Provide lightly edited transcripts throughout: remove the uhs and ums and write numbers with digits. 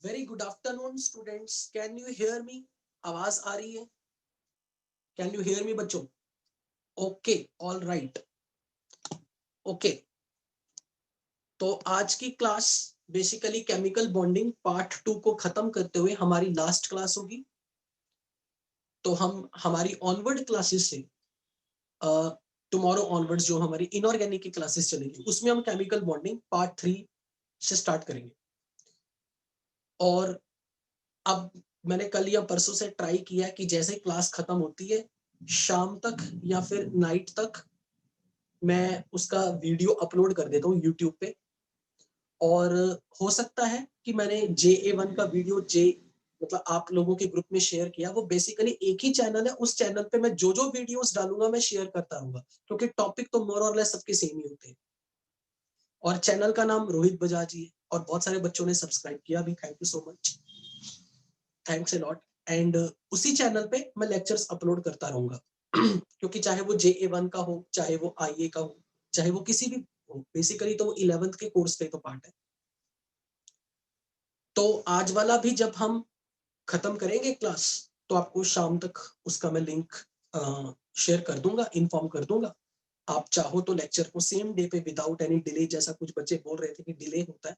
Very good afternoon students, can you hear me? आवाज आ रही है? कैन यू हियर मी बच्चों? Okay, all right, okay. तो आज की class basically chemical bonding part 2 को खत्म करते हुए हमारी लास्ट क्लास होगी। तो हम हमारी ऑनवर्ड क्लासेस से टुमारो ऑनवर्ड्स जो हमारी इनऑर्गेनिक की क्लासेस चलेगी उसमें हम केमिकल बॉन्डिंग पार्ट 3 से स्टार्ट करेंगे। और अब मैंने कल या परसों से ट्राई किया कि जैसे क्लास खत्म होती है शाम तक या फिर नाइट तक मैं उसका वीडियो अपलोड कर देता हूँ यूट्यूब पे। और हो सकता है कि मैंने JA1 का वीडियो मतलब आप लोगों के ग्रुप में शेयर किया, वो बेसिकली एक ही चैनल है, उस चैनल पे मैं जो जो वीडियोस डालूंगा मैं शेयर करता रहूंगा, क्योंकि टॉपिक तो मोर और लेस सबके सेम ही होते हैं। और चैनल का नाम रोहित बजाज ही है और बहुत सारे बच्चों ने सब्सक्राइब किया भी, thank you so much, thanks a lot. And उसी चैनल पे मैं लेक्चर्स अपलोड करता रहूंगा क्योंकि चाहे वो JA1 का हो, चाहे वो IA का हो, चाहे वो किसी भी हो, बेसिकली तो वो 11th के कोर्स का ही तो पार्ट है। तो आज वाला भी जब हम खत्म करेंगे क्लास तो आपको शाम तक उसका मैं लिंक शेयर कर दूंगा, इन्फॉर्म कर दूंगा। आप चाहो तो लेक्चर को सेम डे पे विदाउट एनी डिले, जैसा कुछ बच्चे बोल रहे थे कि डिले होता है,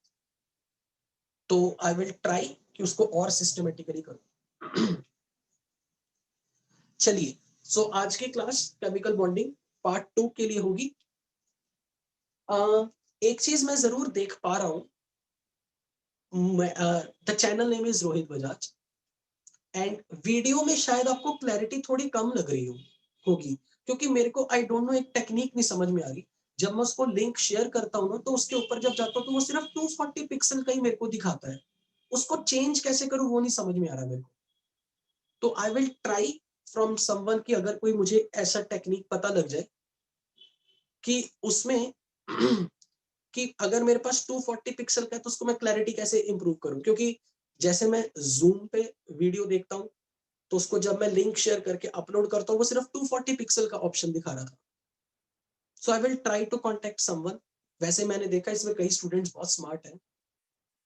तो आई विल ट्राई कि उसको और सिस्टमेटिकली करूं। चलिए, सो आज की क्लास केमिकल बॉन्डिंग पार्ट 2 के लिए होगी। एक चीज मैं जरूर देख पा रहा हूं, the channel name is Rohit Bajaj and video में शायद आपको क्लैरिटी थोड़ी कम लग रही होगी, क्योंकि मेरे को आई डोंट नो एक टेक्निक नहीं समझ में आ रही। जब मैं उसको लिंक शेयर करता हूँ ना तो उसके ऊपर जब जाता हूँ तो वो सिर्फ 240 पिक्सल का ही मेरे को दिखाता है। उसको चेंज कैसे करूँ वो नहीं समझ में आ रहा मेरे को। तो I will try from someone कि अगर कोई मुझे ऐसा टेक्निक पता लग जाए कि उसमें कि अगर मेरे पास 240 पिक्सल का है तो उसको मैं क्लैरिटी कैसे इंप्रूव करूं, क्योंकि जैसे मैं जूम पे वीडियो देखता हूं तो उसको जब मैं लिंक शेयर करके अपलोड करता हूँ वो सिर्फ 240 पिक्सल का ऑप्शन दिखा रहा था। So I will try to contact someone. वैसे मैंने देखा इसमें कई स्टूडेंट्स बहुत स्मार्ट हैं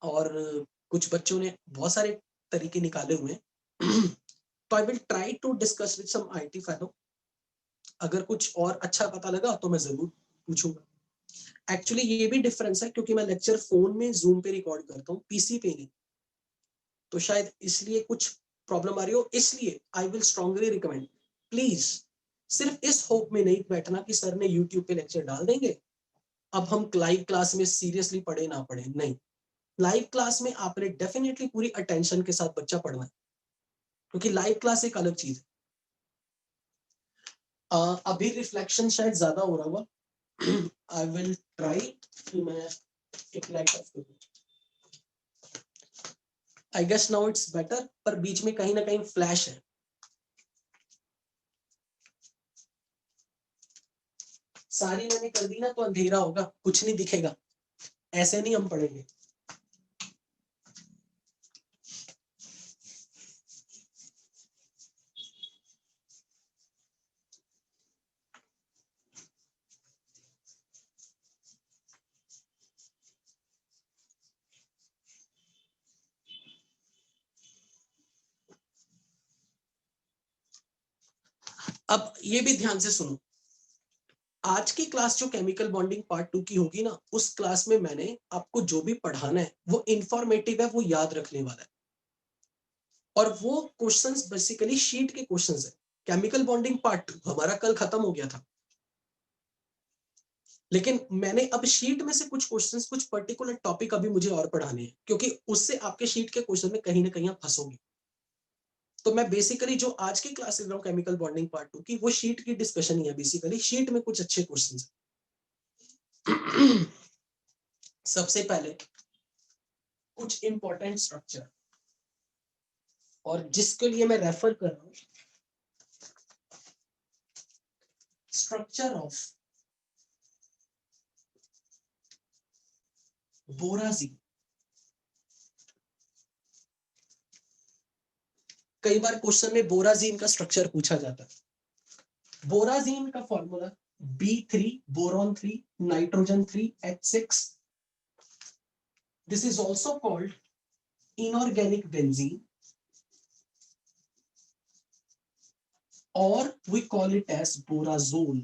और कुछ बच्चों ने बहुत सारे तरीके निकाले हुए हैं। तो I will try to discuss with some IT fellow. अगर कुछ और अच्छा पता लगा तो मैं जरूर पूछूंगा। एक्चुअली ये भी डिफरेंस है क्योंकि मैं लेक्चर फोन में जूम पे रिकॉर्ड करता हूँ, PC पे नहीं, तो शायद इसलिए कुछ प्रॉब्लम आ रही हो। इसलिए I will strongly recommend, please सिर्फ इस होप में नहीं बैठना कि सर ने यूट्यूब पे लेक्चर डाल देंगे अब हम लाइव क्लास में सीरियसली पढ़े ना पढ़े, नहीं। लाइव क्लास में आपने डेफिनेटली पूरी अटेंशन के साथ बच्चा पढ़ना है, क्योंकि लाइव क्लास एक अलग चीज है। अभी रिफ्लेक्शन शायद ज्यादा हो रहा होगा। आई विल ट्राई कि मैं एक लाइट ऑफ करूं। I guess now it's better, पर बीच में कहीं ना कहीं फ्लैश है। सारी मैंने कर दी ना तो अंधेरा होगा, कुछ नहीं दिखेगा, ऐसे नहीं हम पढ़ेंगे। अब ये भी ध्यान से सुनो, आज की क्लास जो केमिकल बॉन्डिंग पार्ट 2 की होगी ना, उस क्लास में मैंने आपको जो भी पढ़ाना है वो इंफॉर्मेटिव है, वो याद रखने वाला है। और वो क्वेश्चंस बेसिकली शीट के क्वेश्चंस है। केमिकल बॉन्डिंग पार्ट 2 हमारा कल खत्म हो गया था, लेकिन मैंने अब शीट में से कुछ क्वेश्चंस, कुछ पर्टिकुलर टॉपिक अभी मुझे और पढ़ाने हैं, क्योंकि उससे आपके शीट के क्वेश्चन में कहीं ना कहीं आप फंसोगे। तो मैं बेसिकली जो आज की क्लास ले रहा हूँ केमिकल बॉन्डिंग पार्ट 2 की, वो शीट की डिस्कशन ही है। बेसिकली शीट में कुछ अच्छे क्वेश्चन है। सबसे पहले कुछ इंपॉर्टेंट स्ट्रक्चर, और जिसके लिए मैं रेफर कर रहा हूं, स्ट्रक्चर ऑफ बोराजीन। कई बार क्वेश्चन में बोराजीन का स्ट्रक्चर पूछा जाता है। बोराजीन का formula B3 boron 3 nitrogen 3 H6। This is also called inorganic benzene, और वी कॉल इट एज बोराजोल।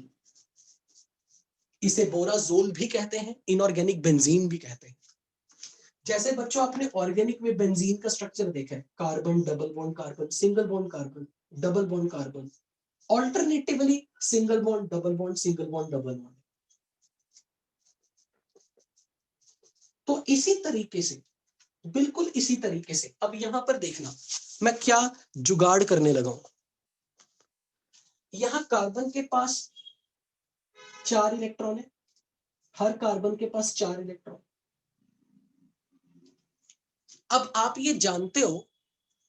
इसे बोराजोल भी कहते हैं, इनऑर्गेनिक बेंजीन भी कहते हैं। जैसे बच्चों आपने ऑर्गेनिक में बेंजीन का स्ट्रक्चर देखा है, carbon double bond carbon, single bond carbon, double bond carbon, alternatively single bond double bond, single bond double bond. तो इसी तरीके से, बिल्कुल इसी तरीके से, अब यहां पर देखना मैं क्या जुगाड़ करने लगा हूं। यहां कार्बन के पास 4 इलेक्ट्रॉन है, हर कार्बन के पास 4 इलेक्ट्रॉन। अब आप ये जानते हो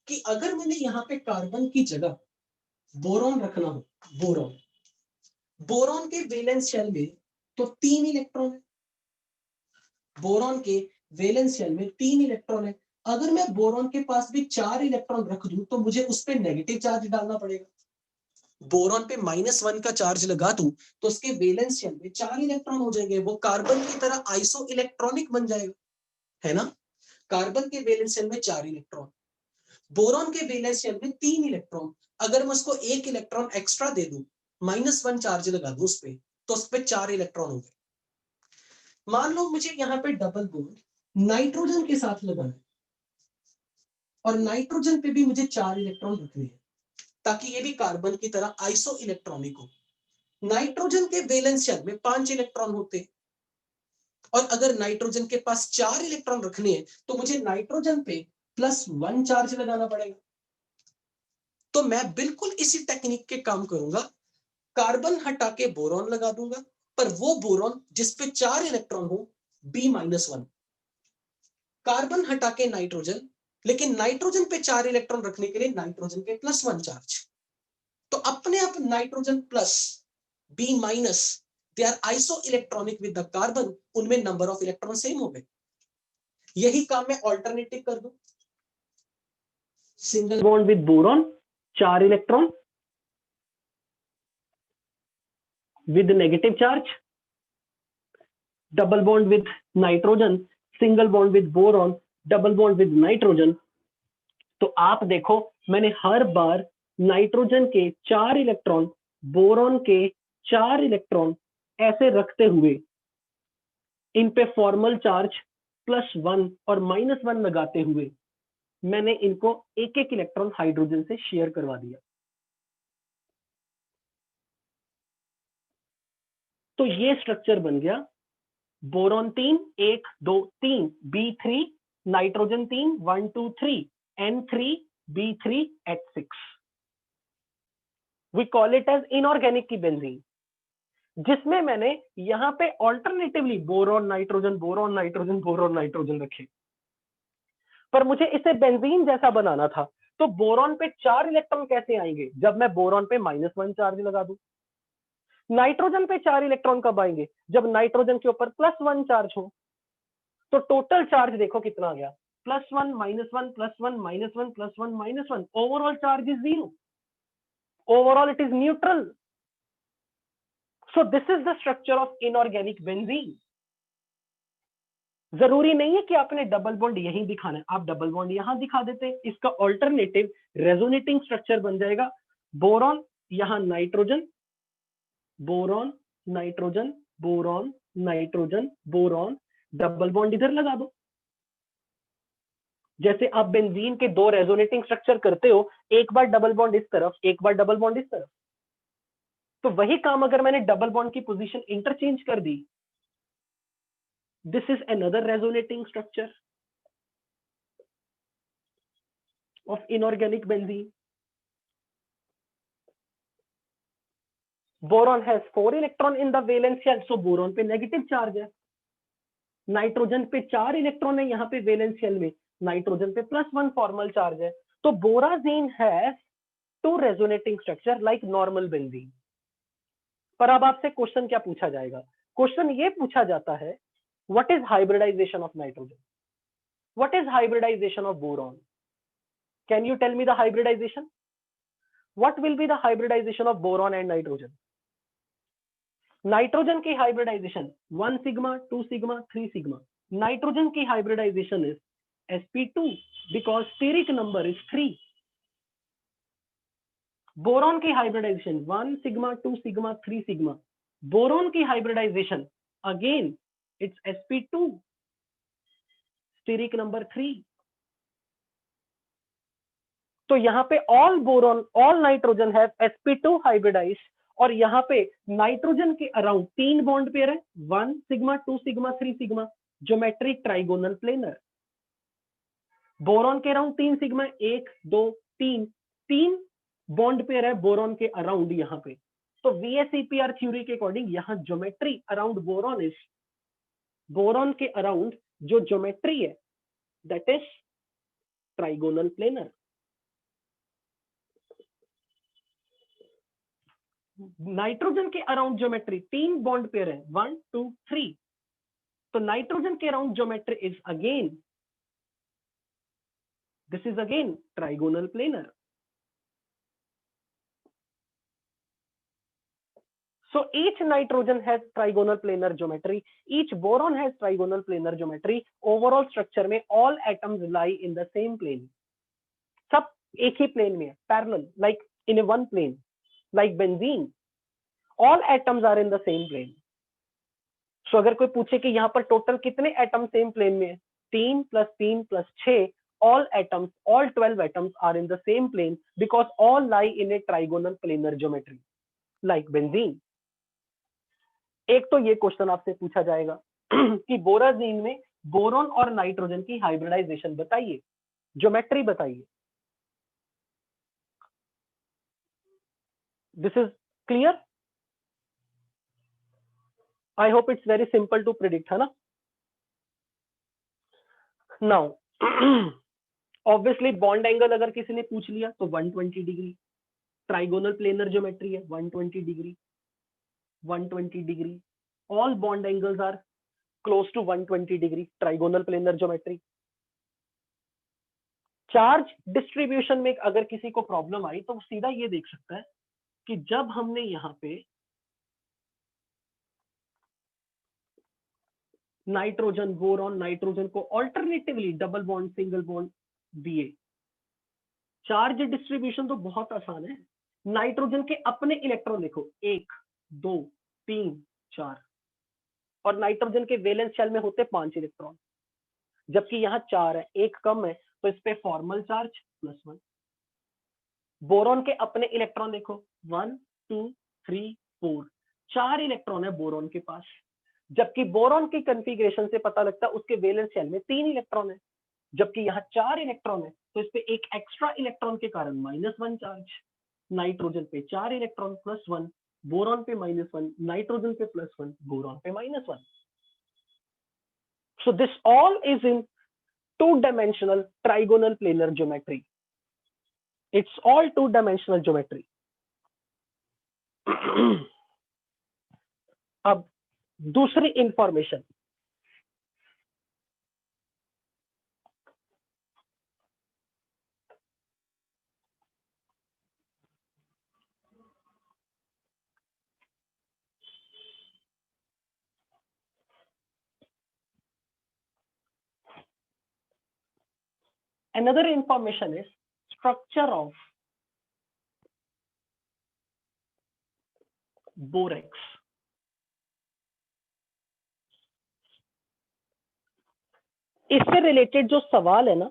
कि अगर मैंने यहां पे कार्बन की जगह बोरॉन रखना हो, बोरॉन, बोरॉन के वैलेंस शेल में तो 3 इलेक्ट्रॉन है, बोरॉन के वैलेंस शेल में 3 इलेक्ट्रॉन है। अगर मैं बोरॉन के पास भी 4 इलेक्ट्रॉन रख दूं तो मुझे उस पर नेगेटिव चार्ज डालना पड़ेगा। बोरॉन पे -1 का चार्ज लगा दूं तो उसके वैलेंस शेल में 4 इलेक्ट्रॉन हो जाएंगे, वो कार्बन की तरह आइसो इलेक्ट्रॉनिक बन जाएगा, है ना। कार्बन के वैलेंस शेल में 4 इलेक्ट्रॉन, बोरॉन के वैलेंस शेल में 3 इलेक्ट्रॉन। अगर मैं उसको 1 इलेक्ट्रॉन एक्स्ट्रा दे दूं, -1 चार्ज लगा दूं उस पे, तो उस पे 4 इलेक्ट्रॉन हो गए। मान लो मुझे यहाँ पे डबल बॉन्ड नाइट्रोजन के साथ लगाना है, और नाइट्रोजन पे भी मुझे 4 इलेक्ट्रॉन रखने हैं, ताकि ये भी कार्बन की तरह आइसो इलेक्ट्रॉनिक हो। नाइट्रोजन के वैलेंस शेल में 5 इलेक्ट्रॉन होते, और अगर नाइट्रोजन के पास 4 इलेक्ट्रॉन रखने हैं तो मुझे नाइट्रोजन पे +1 चार्ज लगाना पड़ेगा। तो मैं बिल्कुल इसी टेक्निक के काम करूंगा, कार्बन हटा के बोरॉन लगा दूंगा, पर वो बोरॉन जिसपे 4 इलेक्ट्रॉन हो, B-1। कार्बन हटा के नाइट्रोजन, लेकिन नाइट्रोजन पे 4 इलेक्ट्रॉन रखने के लिए नाइट्रोजन पे +1 चार्ज। तो अपने आप nitrogen plus B-, they are iso electronic with the carbon, उनमें नंबर ऑफ इलेक्ट्रॉन सेम हो गए। यही काम मैं ऑल्टरनेटिव कर दूं, single bond with boron 4 electron with negative charge, double bond with nitrogen, single bond with boron, double bond with nitrogen। तो आप देखो मैंने हर बार नाइट्रोजन के 4 इलेक्ट्रॉन, बोरॉन के 4 इलेक्ट्रॉन ऐसे रखते हुए इन पे फॉर्मल चार्ज +1 और -1 लगाते हुए मैंने इनको एक एक इलेक्ट्रॉन हाइड्रोजन से शेयर करवा दिया। तो ये स्ट्रक्चर बन गया boron 3 1 2 3 B3, nitrogen 3 1 2 3 N3 B3 H6। We call it as inorganic की बेंजीन, जिसमें मैंने यहां पे alternatively boron nitrogen boron nitrogen boron nitrogen रखे। पर मुझे इसे बेंजीन जैसा बनाना था, तो बोरॉन पे 4 इलेक्ट्रॉन कैसे आएंगे जब मैं बोरॉन पे -1 चार्ज लगा दूं। नाइट्रोजन पे 4 इलेक्ट्रॉन कब आएंगे जब नाइट्रोजन के ऊपर +1 चार्ज हो। तो टोटल चार्ज देखो कितना आ गया, +1 -1 +1 -1 +1 -1। Overall charge is 0, overall it is neutral. So this is the structure of inorganic benzene. जरूरी नहीं है कि आपने डबल बॉन्ड यहीं दिखाना है, आप डबल बॉन्ड यहां दिखा देते, इसका ऑल्टरनेटिव रेजोनेटिंग स्ट्रक्चर बन जाएगा बोरॉन, यहां nitrogen, boron nitrogen boron nitrogen boron, double bond इधर लगा दो। जैसे आप बेंजीन के 2 रेजोनेटिंग स्ट्रक्चर करते हो, एक बार डबल बॉन्ड इस तरफ, एक बार डबल बॉन्ड इस तरफ। तो वही काम अगर मैंने डबल बॉन्ड की पोजीशन इंटरचेंज कर दी, this is another resonating structure of inorganic benzene. Boron has 4 electron in the valence shell, so boron पे नेगेटिव चार्ज है। नाइट्रोजन पे 4 इलेक्ट्रॉन है यहाँ पे वैलेंस शेल में, नाइट्रोजन पे +1 फॉर्मल चार्ज है। तो borazine has 2 resonating structure like normal benzene. पर अब आपसे क्वेश्चन क्या पूछा जाएगा, क्वेश्चन ये पूछा जाता है what is hybridisation of nitrogen, what is hybridisation of boron. Can you tell me the hybridization, what will be the hybridization of boron and nitrogen. Nitrogen की hybridization 1 sigma 2 sigma 3 sigma, nitrogen की hybridization is sp2 because steric number is 3. Boron की hybridization 1 sigma 2 sigma 3 sigma. Boron की hybridization again it's sp2 steric number 3. तो यहाँ पे all boron all nitrogen have sp2 hybridise और यहाँ पे nitrogen के अराउंड 3 बॉन्ड पेयर है 1 sigma 2 sigma 3 sigma geometry trigonal planar. Boron के अराउंड 3 सिग्मा 1 2 3 बॉन्ड पेयर है बोरॉन के अराउंड यहाँ पे. तो VSEPR थ्योरी के अकॉर्डिंग यहाँ geometry around boron is boron के अराउंड जो ज्योमेट्री है that is trigonal planar. Nitrogen के अराउंड ज्योमेट्री 3 बॉन्ड पेयर है 1 2 3. तो नाइट्रोजन के around geometry is again this is again trigonal planar. So each nitrogen has trigonal planar geometry. Each boron has trigonal planar geometry. Overall structure में all atoms lie in the same plane. सब एक ही plane में है, parallel, like in a one plane, like benzene. All atoms are in the same plane. So अगर कोई पूछे कि यहाँ पर total कितने atoms same plane में है, 3 + 3 + 6, all atoms, all 12 atoms are in the same plane because all lie in a trigonal planar geometry, like benzene. एक तो ये क्वेश्चन आपसे पूछा जाएगा कि बोराजीन में बोरॉन और नाइट्रोजन की हाइब्रिडाइजेशन बताइए, ज्योमेट्री बताइए. This is clear. I hope it's very simple to predict, है ना. नाउ ऑब्वियसली बॉन्ड एंगल अगर किसी ने पूछ लिया तो 120 डिग्री. ट्राइगोनल प्लेनर ज्योमेट्री है 120 degree 120 degree. All bond angles are close to 120 degree. Trigonal planar geometry. Charge distribution में अगर किसी को प्रॉब्लम आई तो वो सीधा ये देख सकता है कि जब हमने यहाँ पे नाइट्रोजन बोरॉन नाइट्रोजन को alternatively double bond single bond दिए, चार्ज डिस्ट्रीब्यूशन तो बहुत आसान है. नाइट्रोजन के अपने इलेक्ट्रॉन देखो 1 2 3 4 और नाइट्रोजन के वैलेंस शेल में होते 5 इलेक्ट्रॉन, जबकि यहाँ 4 है, एक कम है तो इस पे फॉर्मल चार्ज +1. बोरॉन के अपने इलेक्ट्रॉन देखो 1 2 3 4 4 इलेक्ट्रॉन है बोरॉन के पास, जबकि बोरॉन की कॉन्फ़िगरेशन से पता लगता है उसके वैलेंस शेल में 3 इलेक्ट्रॉन है, जबकि यहाँ 4 इलेक्ट्रॉन है तो इस पे एक एक्स्ट्रा इलेक्ट्रॉन के कारण -1 चार्ज. नाइट्रोजन पे 4 इलेक्ट्रॉन +1, बोरॉन पे -1, नाइट्रोजन पे +1, बोरॉन पे -1. So this all is in two-dimensional trigonal planar geometry. It's all two-dimensional geometry. अब दूसरी information, another information is structure of borax. इससे रिलेटेड जो सवाल है ना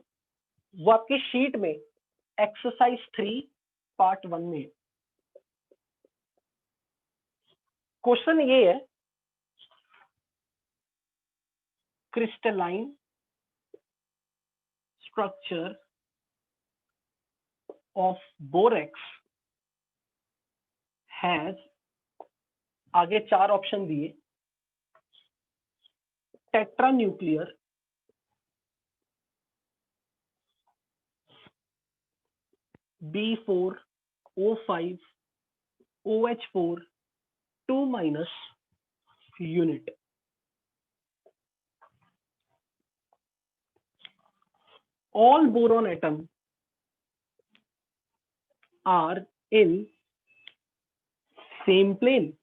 वो आपकी शीट में एक्सरसाइज 3 पार्ट 1 में है. क्वेश्चन ये है, crystalline structure of borax has, आगे 4 ऑप्शन दिए, टेट्रान्यूक्लियर, B4O5 OH4 2- unit. All boron atoms are in same plane.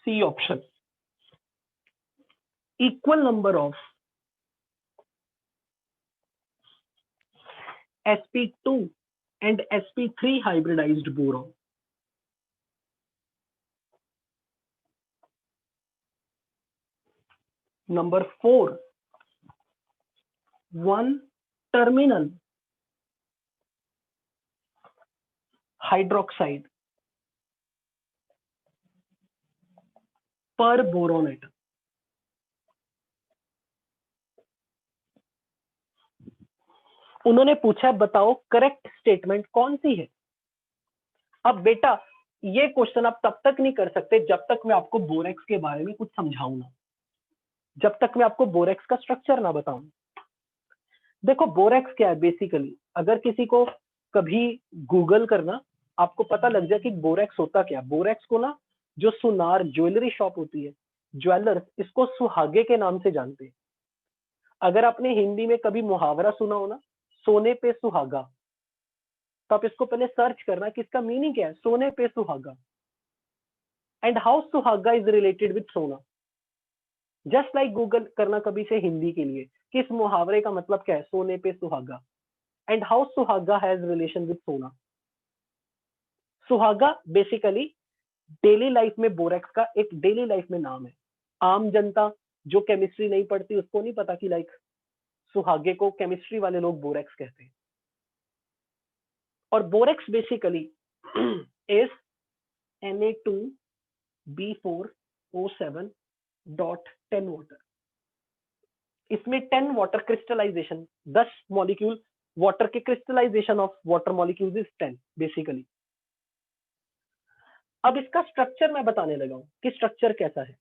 C option. equal number of sp2 and sp3 hybridized boron. Number 4, one terminal hydroxide per boron atom. उन्होंने पूछा बताओ correct statement कौन सी है। अब बेटा ये क्वेश्चन आप तब तक नहीं कर सकते जब तक मैं आपको बोरेक्स के बारे में कुछ समझाऊं ना, जब तक मैं आपको बोरेक्स का स्ट्रक्चर ना बताऊं। देखो बोरेक्स क्या है बेसिकली, अगर किसी को कभी गूगल करना आपको पता लग जाए कि बोरेक्स होता क्या। बोरेक्स को ना जो सुनार ज्वेलरी शॉप होती है, ज्वेलर्स इसको सुहागे के नाम से जानते हैं। अगर आपने हिंदी में कभी मुहावरा सुना हो ना, सोने पे सुहागा, तो आप इसको पहले सर्च करना कि इसका मीनिंग क्या है, सोने पे सुहागा। एंड हाउ सुहागा इज रिलेटेड विद सोना। जस्ट लाइक गूगल करना कभी से हिंदी के लिए कि इस मुहावरे का मतलब क्या है, सोने पे सुहागा। एंड हाउ सुहागा हैज रिलेशन विद सोना। सुहागा बेसिकली डेली लाइफ में बोरेक्स का एक डेली लाइफ में नाम है। आम जनता जो केमिस्ट्री नहीं पढ़ती उसको नहीं पता कि लाइक सुहागे को केमिस्ट्री वाले लोग बोरेक्स कहते हैं। और borax basically is Na2B4O7.10 water. इसमें 10 वाटर क्रिस्टलाइजेशन, 10 मॉलिक्यूल वाटर के crystallisation of water molecules is 10 basically. अब इसका स्ट्रक्चर मैं बताने लगा हूं कि स्ट्रक्चर कैसा है,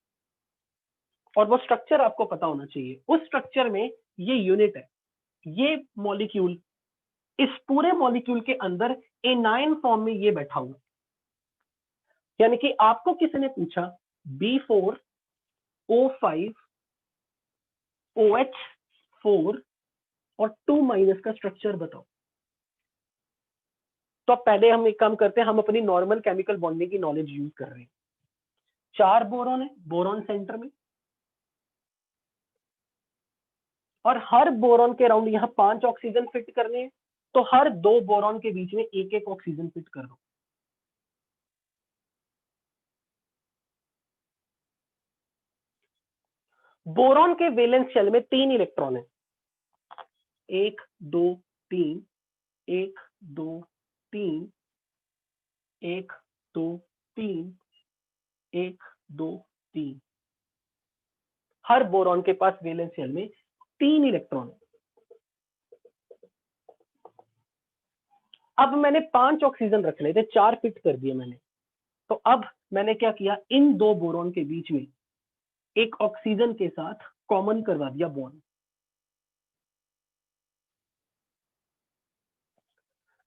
और वो स्ट्रक्चर आपको पता होना चाहिए। उस स्ट्रक्चर में ये यूनिट है, ये मॉलिक्यूल, इस पूरे मॉलिक्यूल के अंदर एनायन फॉर्म में ये बैठा हुआ। यानी कि आपको किसी ने पूछा B4O5OH4 और 2- का स्ट्रक्चर बताओ। तो अब पहले हम एक काम करते हैं, हम अपनी नॉर्मल केमिकल बॉन्डिंग की नॉलेज यूज कर रहे हैं। 4 बोरॉन है, बोरॉन सेंटर में, और हर बोरॉन के अराउंड यहां 5 ऑक्सीजन फिट करने हैं, तो हर 2 बोरॉन के बीच में एक एक ऑक्सीजन फिट कर दो। बोरॉन के वैलेंस शेल में 3 इलेक्ट्रॉन है, 1 2 3, 1 2 3, 1 2 3, 1 2 3। हर बोरॉन के पास वैलेंस शेल में 3 इलेक्ट्रॉन है। अब मैंने 5 ऑक्सीजन रख लिए थे, 4 फिट कर दिए मैंने। तो अब मैंने क्या किया, इन 2 बोरॉन के बीच में एक ऑक्सीजन के साथ कॉमन करवा दिया बॉन्ड।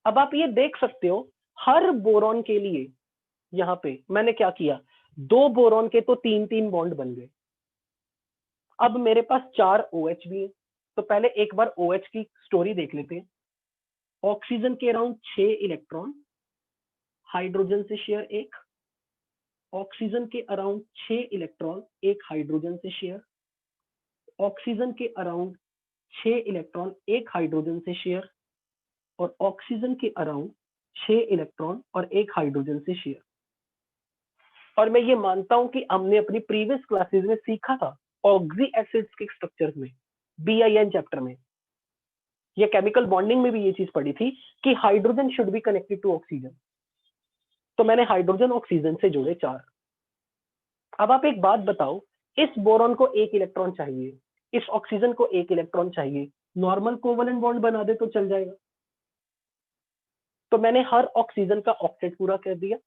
अब आप ये देख सकते हो हर बोरॉन के लिए यहां पे मैंने क्या किया, 2 बोरॉन के तो 3-3 बॉन्ड बन गए। अब मेरे पास 4 OH भी है, तो पहले एक बार OH की स्टोरी देख लेते हैं। ऑक्सीजन के अराउंड 6 इलेक्ट्रॉन, हाइड्रोजन से शेयर 1, ऑक्सीजन के अराउंड 6 इलेक्ट्रॉन, 1 हाइड्रोजन से शेयर, ऑक्सीजन के अराउंड 6 इलेक्ट्रॉन, 1 हाइड्रोजन से शेयर, और ऑक्सीजन के अराउंड 6 इलेक्ट्रॉन और 1 हाइड्रोजन से शेयर। और मैं ये मानता हूं कि हमने अपनी प्रीवियस क्लासेस में सीखा था ऑक्सी एसिड्स के स्ट्रक्चर्स में, BIN चैप्टर में, ये केमिकल बॉन्डिंग में भी ये चीज पढ़ी थी कि hydrogen should be connected to oxygen. तो मैंने हाइड्रोजन ऑक्सीजन से जोड़े 4। अब आप एक बात बताओ, इस बोरॉन को 1 इलेक्ट्रॉन चाहिए, इस ऑक्सीजन को 1 इलेक्ट्रॉन चाहिए, नॉर्मल कोवेलेंट बॉन्ड बना दे तो चल जाएगा। तो मैंने हर ऑक्सीजन का ऑक्टेट पूरा कर दिया,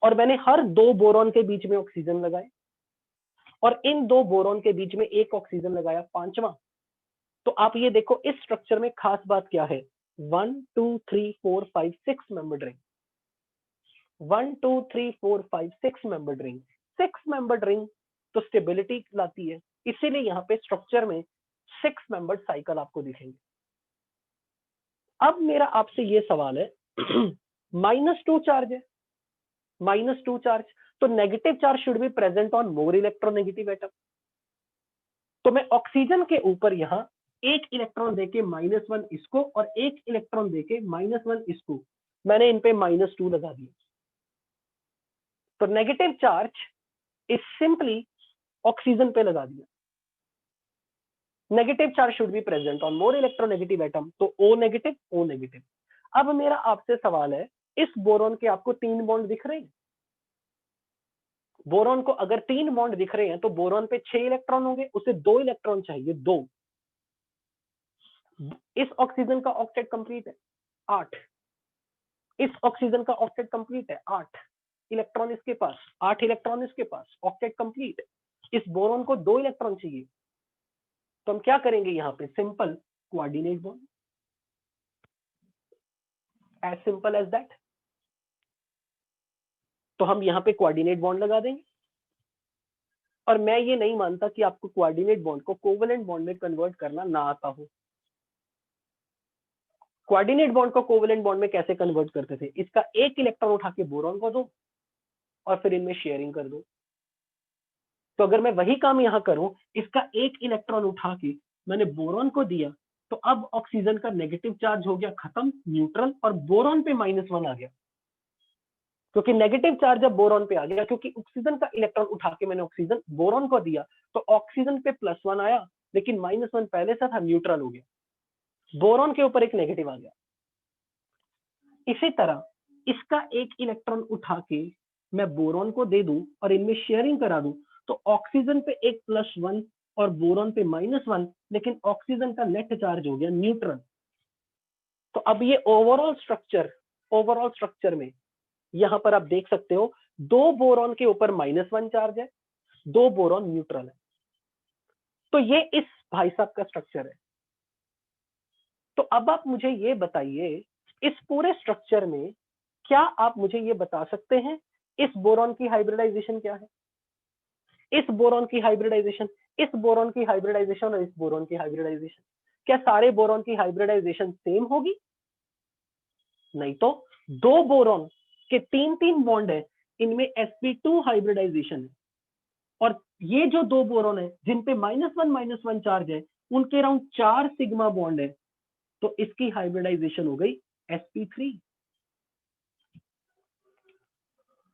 और मैंने हर 2 बोरॉन के बीच में ऑक्सीजन लगाए, और इन 2 बोरॉन के बीच में एक ऑक्सीजन लगाया, 5वां। तो आप ये देखो इस स्ट्रक्चर में खास बात क्या है, 1 2 3 4 5 6 membered ring, 1 2 3 4 5 6 membered ring. 6 membered ring तो स्टेबिलिटी लाती है, इसीलिए यहाँ पे स्ट्रक्चर में 6 मेंबर्ड साइकिल आपको दिखेंगे। अब मेरा आपसे ये सवाल है, -2 चार्ज है, -2 चार्ज, तो negative charge should be present on more electronegative atom. तो मैं ऑक्सीजन के ऊपर यहाँ एक इलेक्ट्रॉन देके -1 इसको और एक इलेक्ट्रॉन देके -1 इसको, मैंने इन पे -2 लगा दिया। तो negative charge is simply oxygen पे लगा दिया। Negative charge should be present on more electronegative atom, तो O नेगेटिव O नेगेटिव। अब मेरा आपसे सवाल है, इस बोरॉन के आपको 3 बॉन्ड दिख रहे हैं? बोरॉन को अगर 3 बॉन्ड दिख रहे हैं तो बोरॉन पे 6 इलेक्ट्रॉन होंगे, उसे 2 इलेक्ट्रॉन चाहिए, 2। इस ऑक्सीजन का ऑक्टेट कंप्लीट है 8, इस ऑक्सीजन का ऑक्टेट कंप्लीट है 8 इलेक्ट्रॉन इसके पास, 8 इलेक्ट्रॉन इसके पास, ऑक्टेट कंप्लीट। इस बोरॉन को 2 इलेक्ट्रॉन चाहिए, तो हम क्या करेंगे यहाँ पे? Simple coordinate bond, as simple as that. तो हम यहाँ पे कोऑर्डिनेट बॉन्ड लगा देंगे। और मैं ये नहीं मानता कि आपको कोऑर्डिनेट बॉन्ड को कोवेलेंट बॉन्ड में कन्वर्ट करना ना आता हो। कोऑर्डिनेट बॉन्ड को कोवेलेंट बॉन्ड में कैसे कन्वर्ट करते थे? इसका एक इलेक्ट्रॉन उठा के बोरॉन को दो और फिर इनमें शेयरिंग कर दो। तो अगर मैं वही काम यहाँ करूं, इसका एक इलेक्ट्रॉन उठा के मैंने बोरॉन को दिया, तो अब ऑक्सीजन का नेगेटिव चार्ज हो गया खत्म, न्यूट्रल, और बोरॉन पे -1 आ गया। क्योंकि नेगेटिव चार्ज जब बोरॉन पे आ गया, क्योंकि ऑक्सीजन का इलेक्ट्रॉन उठा के मैंने ऑक्सीजन बोरॉन को दिया, तो ऑक्सीजन पे +1 आया, लेकिन -1 पहले से था, न्यूट्रल हो गया। बोरॉन के ऊपर एक नेगेटिव आ गया। इसी तरह इसका एक इलेक्ट्रॉन उठा के मैं बोरॉन को दे दूं और इनमें शेयरिंग करा दूं, तो ऑक्सीजन पे एक +1 और बोरॉन पे -1, लेकिन ऑक्सीजन का नेट चार्ज हो गया न्यूट्रल। तो अब ये ओवरऑल स्ट्रक्चर में यहां पर आप देख सकते हो, 2 बोरॉन के ऊपर -1 चार्ज है, 2 बोरॉन न्यूट्रल है। तो ये इस भाई साहब का स्ट्रक्चर है। तो अब आप मुझे ये बताइए, इस पूरे स्ट्रक्चर में क्या आप मुझे ये बता सकते हैं इस बोरॉन की हाइब्रिडाइजेशन क्या है? इस बोरॉन की हाइब्रिडाइजेशन, इस बोरॉन की हाइब्रिडाइजेशन और इस बोरॉन की हाइब्रिडाइजेशन, क्या सारे बोरॉन की हाइब्रिडाइजेशन सेम होगी? नहीं। तो 2 बोरॉन के 3 बॉन्ड है, इनमें sp2 हाइब्रिडाइजेशन है। और ये जो 2 बोरॉन है जिन पे -1 चार्ज है, उनके अराउंड 4 सिग्मा बॉन्ड है, तो इसकी हाइब्रिडाइजेशन हो गई sp3।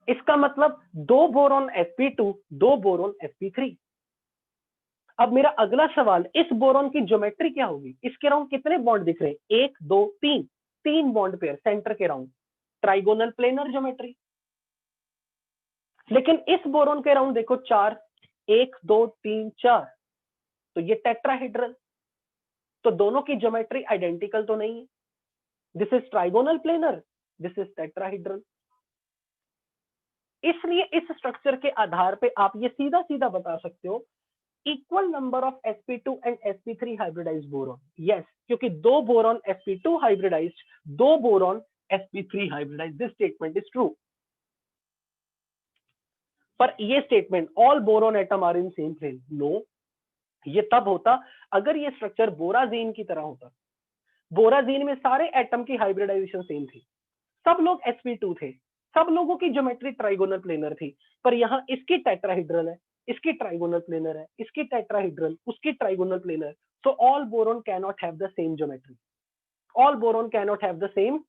इसका मतलब 2 बोरॉन sp2, 2 बोरॉन sp3। अब मेरा अगला सवाल, इस बोरॉन की ज्योमेट्री क्या होगी? इसके अराउंड कितने बॉन्ड दिख रहे हैं? 1 2 3, 3 बॉन्ड पेयर सेंटर के अराउंड, ट्राइगोनल प्लेनर ज्योमेट्री। लेकिन इस बोरॉन के अराउंड देखो 4, 1 2 3 4, तो ये टेट्राहेड्रल। तो दोनों की ज्योमेट्री आइडेंटिकल तो नहीं है। This is trigonal planar, this is tetrahedral. इसलिए इस स्ट्रक्चर के आधार पे आप ये सीधा सीधा बता सकते हो, equal number of sp2 and sp3 hybridised boron. Yes, क्योंकि 2 boron sp2 hybridised, 2 boron sp3 hybridised. This statement is true. पर ये statement all boron atom are in same plane, no. ये तब होता अगर ये स्ट्रक्चर बोराजीन की तरह होता। बोराजीन में सारे एटम की हाइब्रिडाइजेशन सेम थी, सब लोग sp2 थे, सब लोगों की ज्योमेट्री ट्राइगोनल प्लेनर थी। पर यहाँ इसकी टेट्राहेड्रल है, इसकी ट्राइगोनल प्लेनर है, इसकी टेट्राहेड्रल, उसकी trigonal planar. So all boron can not have the same geometry, all boron can not have the same,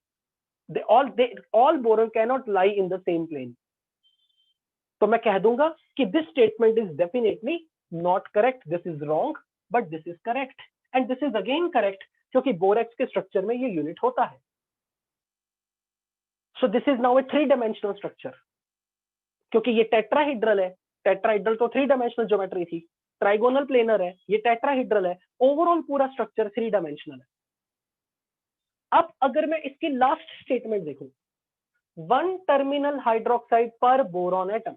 all boron cannot lie in the same plane। तो मैं कह दूंगा कि this statement is definitely not correct, this is wrong, but this is correct, and this is again correct, क्योंकि borax के structure में ये unit होता है। So this is now A 3-dimensional structure, क्योंकि ये टेट्राहेड्रल है। टेट्राहेड्रल तो 3-dimensional ज्योमेट्री थी, ट्राइगोनल प्लेनर है, ये टेट्राहेड्रल है, ओवरऑल पूरा स्ट्रक्चर 3-dimensional है। अब अगर मैं इसकी लास्ट स्टेटमेंट देखूं, 1 टर्मिनल हाइड्रोक्साइड पर बोरॉन एटम।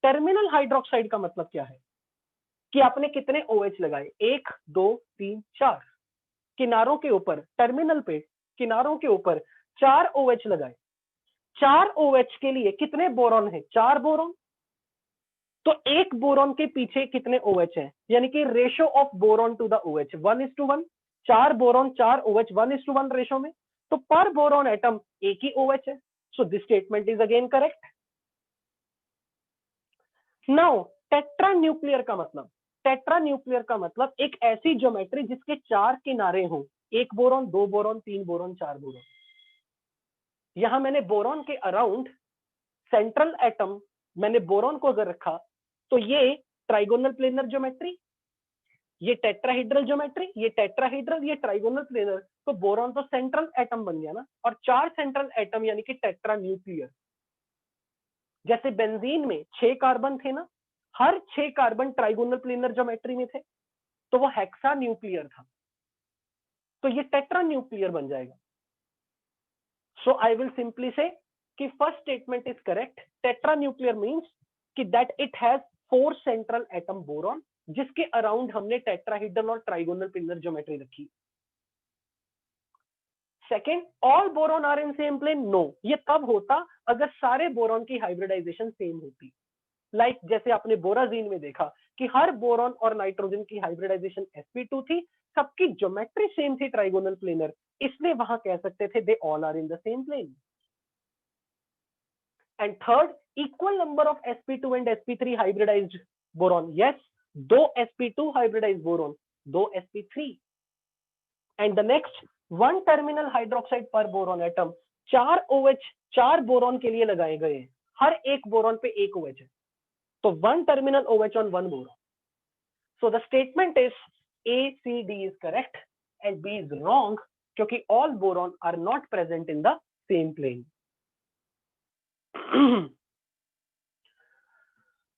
टर्मिनल हाइड्रोक्साइड का मतलब क्या है कि आपने कितने OH लगाए? 1 2 3 4, किनारों के ऊपर, टर्मिनल पे किनारों के ऊपर 4 OH लगाए। 4 OH के लिए कितने बोरॉन है? 4 बोरॉन। तो एक बोरॉन के पीछे कितने OH हैं? यानी कि ratio of boron to the OH 1:1। 4 boron 4 OH 1:1 ratio में, तो पर बोरॉन एटम एक ही OH है। So this statement is again correct. Now tetra nuclear का मतलब, टेट्रा न्यूक्लियर का मतलब एक ऐसी ज्योमेट्री जिसके 4 किनारे हों, 1 बोरॉन, 2 बोरॉन, 3 बोरॉन, 4 बोरॉन। यहां मैंने बोरॉन के अराउंड सेंट्रल एटम, मैंने बोरॉन को अगर रखा तो ये ट्राइगोनल प्लेनर ज्योमेट्री, ये टेट्राहेड्रल ज्योमेट्री, ये टेट्राहेड्रल, ये ट्राइगोनल प्लेनर, तो बोरॉन तो सेंट्रल एटम बन गया ना, और 4 सेंट्रल एटम यानी कि टेट्रा न्यूक्लियर। जैसे बेंजीन में 6 कार्बन थे ना, हर 6 कार्बन ट्राइगोनल प्लेनर ज्योमेट्री में थे, तो वो हेक्सा न्यूक्लियर था, तो ये टेट्रा न्यूक्लियर बन जाएगा। सो आई विल सिंपली से कि first statement is correct, tetra nuclear means कि that it has 4 central atom boron, जिसके अराउंड हमने टेट्राहेड्रल और ट्राइगोनल प्लेनर ज्योमेट्री रखी। Second, all boron are in same plane, no, ये तब होता अगर सारे बोरॉन की हाइब्रिडाइजेशन सेम होती। लाइक जैसे आपने बोराजीन में देखा कि हर बोरॉन और नाइट्रोजन की हाइब्रिडाइजेशन sp2 थी, सबकी ज्योमेट्री सेम थी ट्राइगोनल प्लेनर, इसलिए वहां कह सकते थे they all are in the same plane. And third, equal number of sp2 and sp3 hybridised boron, yes, 2 sp2 hybridised boron, 2 sp3। And the next, 1 terminal hydroxide पर boron atom, 4 OH 4 boron के लिए लगाए गए हैं, हर एक boron पे 1 OH है, तो 1 terminal OH on 1 boron. So the statement is A, C, D is correct and B is wrong क्योंकि all boron are not present in the same plane.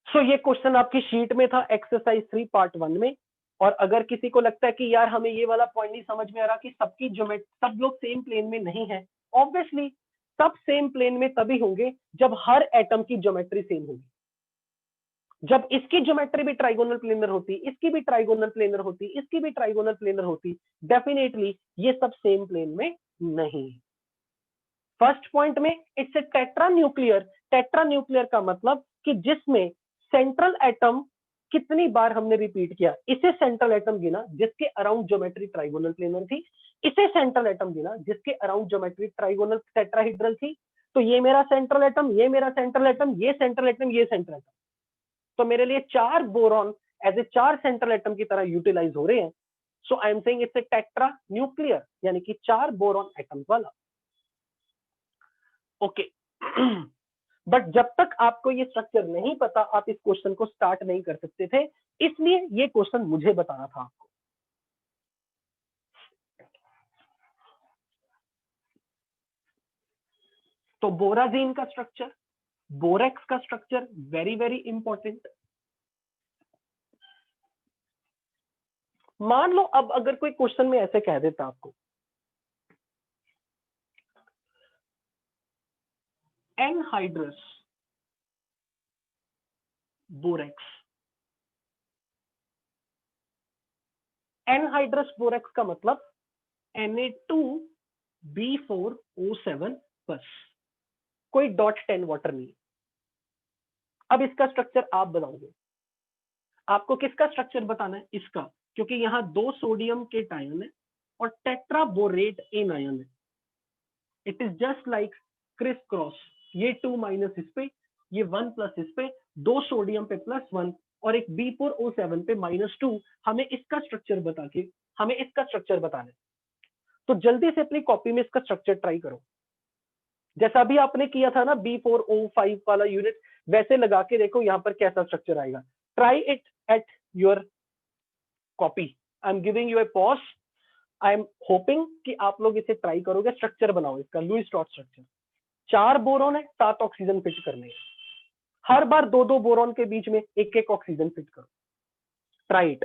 So ये क्वेश्चन आपकी शीट में था exercise 3 part 1 में। और अगर किसी को लगता है कि यार हमें ये वाला पॉइंट नहीं समझ में आ रहा कि सबकी ज्योमेट्री, सब लोग सेम प्लेन में नहीं है, ऑब्वियसली सब सेम प्लेन में तभी होंगे जब हर एटम की ज्योमेट्री सेम होगी। जब इसकी ज्योमेट्री भी ट्राइगोनल प्लेनर होती, इसकी भी ट्राइगोनल प्लेनर होती, इसकी भी ट्राइगोनल प्लेनर होती, डेफिनेटली ये सब सेम प्लेन में नहीं। फर्स्ट पॉइंट में it's a tetra nuclear. Tetra nuclear का मतलब कि जिसमें सेंट्रल एटम कितनी बार हमने रिपीट किया, इसे सेंट्रल एटम गिना जिसके अराउंड ज्योमेट्री ट्राइगोनल प्लेनर थी, इसे सेंट्रल एटम गिना जिसके अराउंड ज्योमेट्री ट्राइगोनल टेट्राहेड्रल थी। तो ये मेरा सेंट्रल एटम, ये मेरा सेंट्रल एटम, ये सेंट्रल एटम, ये सेंट्रल एटम, तो मेरे लिए 4 boron as a 4 central atom की तरह यूटिलाइज हो रहे हैं। So I am saying it's a tetra nuclear, यानी कि 4 बोरॉन एटम्स वाला। ओके बट जब तक आपको ये स्ट्रक्चर नहीं पता आप इस क्वेश्चन को स्टार्ट नहीं कर सकते थे, इसलिए ये क्वेश्चन मुझे बताना था आपको। तो बोराजीन का स्ट्रक्चर, बोरेक्स का स्ट्रक्चर वेरी वेरी इंपॉर्टेंट। मान लो अब अगर कोई क्वेश्चन में ऐसे कह देता आपको एनहाइड्रस बोरेक्स, एनहाइड्रस बोरेक्स का मतलब Na2B4O7 बस, कोई डॉट 10 वाटर नहीं। अब इसका स्ट्रक्चर आप बताओगे, आपको किसका स्ट्रक्चर बताना है? इसका, क्योंकि यहाँ 2 सोडियम के आयन है और टेट्राबोरेट एन आयन है। It is just like criss cross, ये 2 माइनस इस पे, ये 1 प्लस इस पे, 2 सोडियम पे +1 और एक B4O7 पे -2। हमें इसका स्ट्रक्चर बता के हमें इसका स्ट्रक्चर बताना है, तो जल्दी से अपनी कॉपी में इसका स्ट्रक्चर ट्राई करो। जैसा भी आपने किया था ना B4O5 वाला यूनिट, वैसे लगा के देखो यहाँ पर कैसा स्ट्रक्चर आएगा। Try it at your copy. I am giving U a pause. I am hoping कि आप लोग इसे ट्राई करोगे। स्ट्रक्चर बनाओ इसका, लुईस डॉट स्ट्रक्चर। 4 बोरॉन है, 7 ऑक्सीजन फिट करने हैं, हर बार 2-2 बोरॉन के बीच में 1-1 ऑक्सीजन फिट करो। Try it.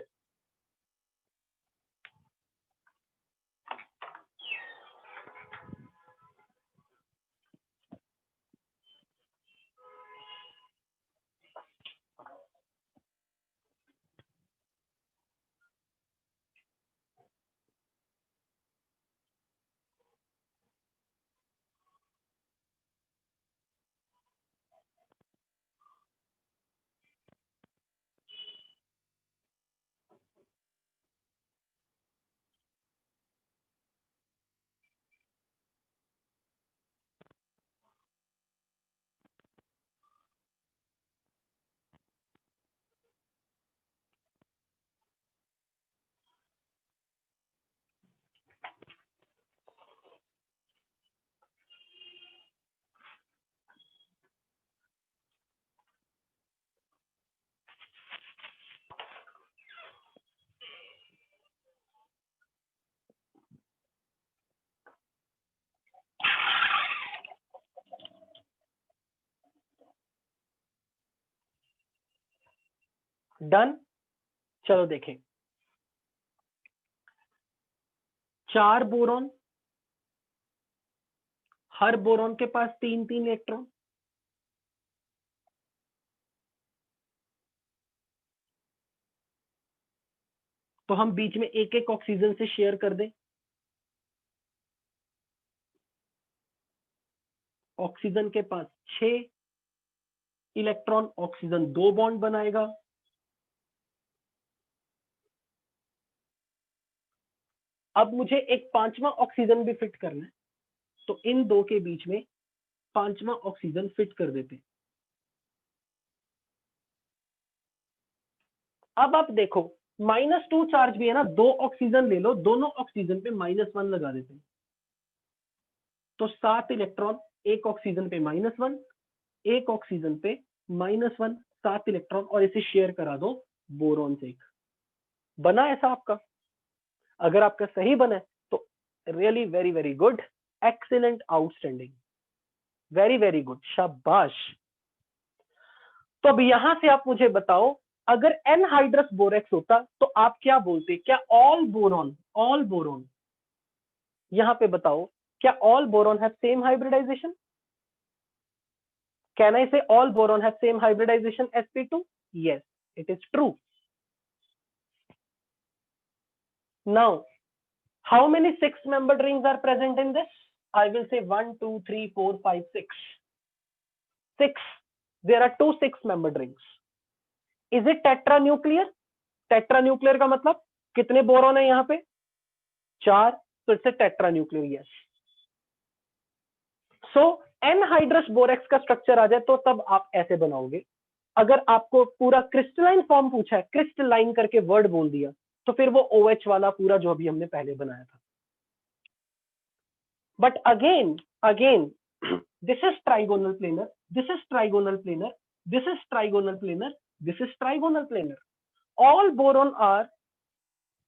डन। चलो देखें, 4 बोरॉन, हर बोरॉन के पास 3-3 इलेक्ट्रॉन। तो हम बीच में एक एक ऑक्सीजन से शेयर कर दें। ऑक्सीजन के पास 6 इलेक्ट्रॉन, ऑक्सीजन 2 बॉन्ड बनाएगा। अब मुझे एक 5वां ऑक्सीजन भी फिट करना है, तो इन दो के बीच में 5वां ऑक्सीजन फिट कर देते हैं। अब आप देखो, -2 चार्ज भी है ना, 2 ऑक्सीजन ले लो, दोनों ऑक्सीजन पे -1 लगा देते हैं। तो 7 इलेक्ट्रॉन, एक ऑक्सीजन पे -1, एक ऑक्सीजन पे -1, 7 इलेक्ट्रॉन, और इसे शेयर करा दो बोरॉन से। एक बना ऐसा आपका? अगर आपका सही बना है तो really very very good, excellent, outstanding, very very good, शाबाश। तो अब यहां से आप मुझे बताओ, अगर एनहाइड्रस बोरेक्स होता तो आप क्या बोलते? क्या ऑल बोरॉन, यहां पे बताओ, क्या all boron have same hybridization? Can I say all boron have same hybridization sp2? Yes, it is true. Now, how many 6-membered rings are present in this? I will say 1, 2, 3, 4, 5, 6. 6. There are 2 6-membered rings. Is it tetranuclear? Tetranuclear का मतलब कितने boron है यहाँ पे? 4, तो it's tetranuclear, yes. So anhydrous borax का structure आ जाए तो तब आप ऐसे बनाओगे। अगर आपको पूरा क्रिस्टलाइन फॉर्म पूछा है, क्रिस्टलाइन करके वर्ड बोल दिया, तो फिर वो OH वाला पूरा जो अभी हमने पहले बनाया था। But again this is trigonal planar, this is trigonal planar, this is trigonal planar, this is trigonal planar. All boron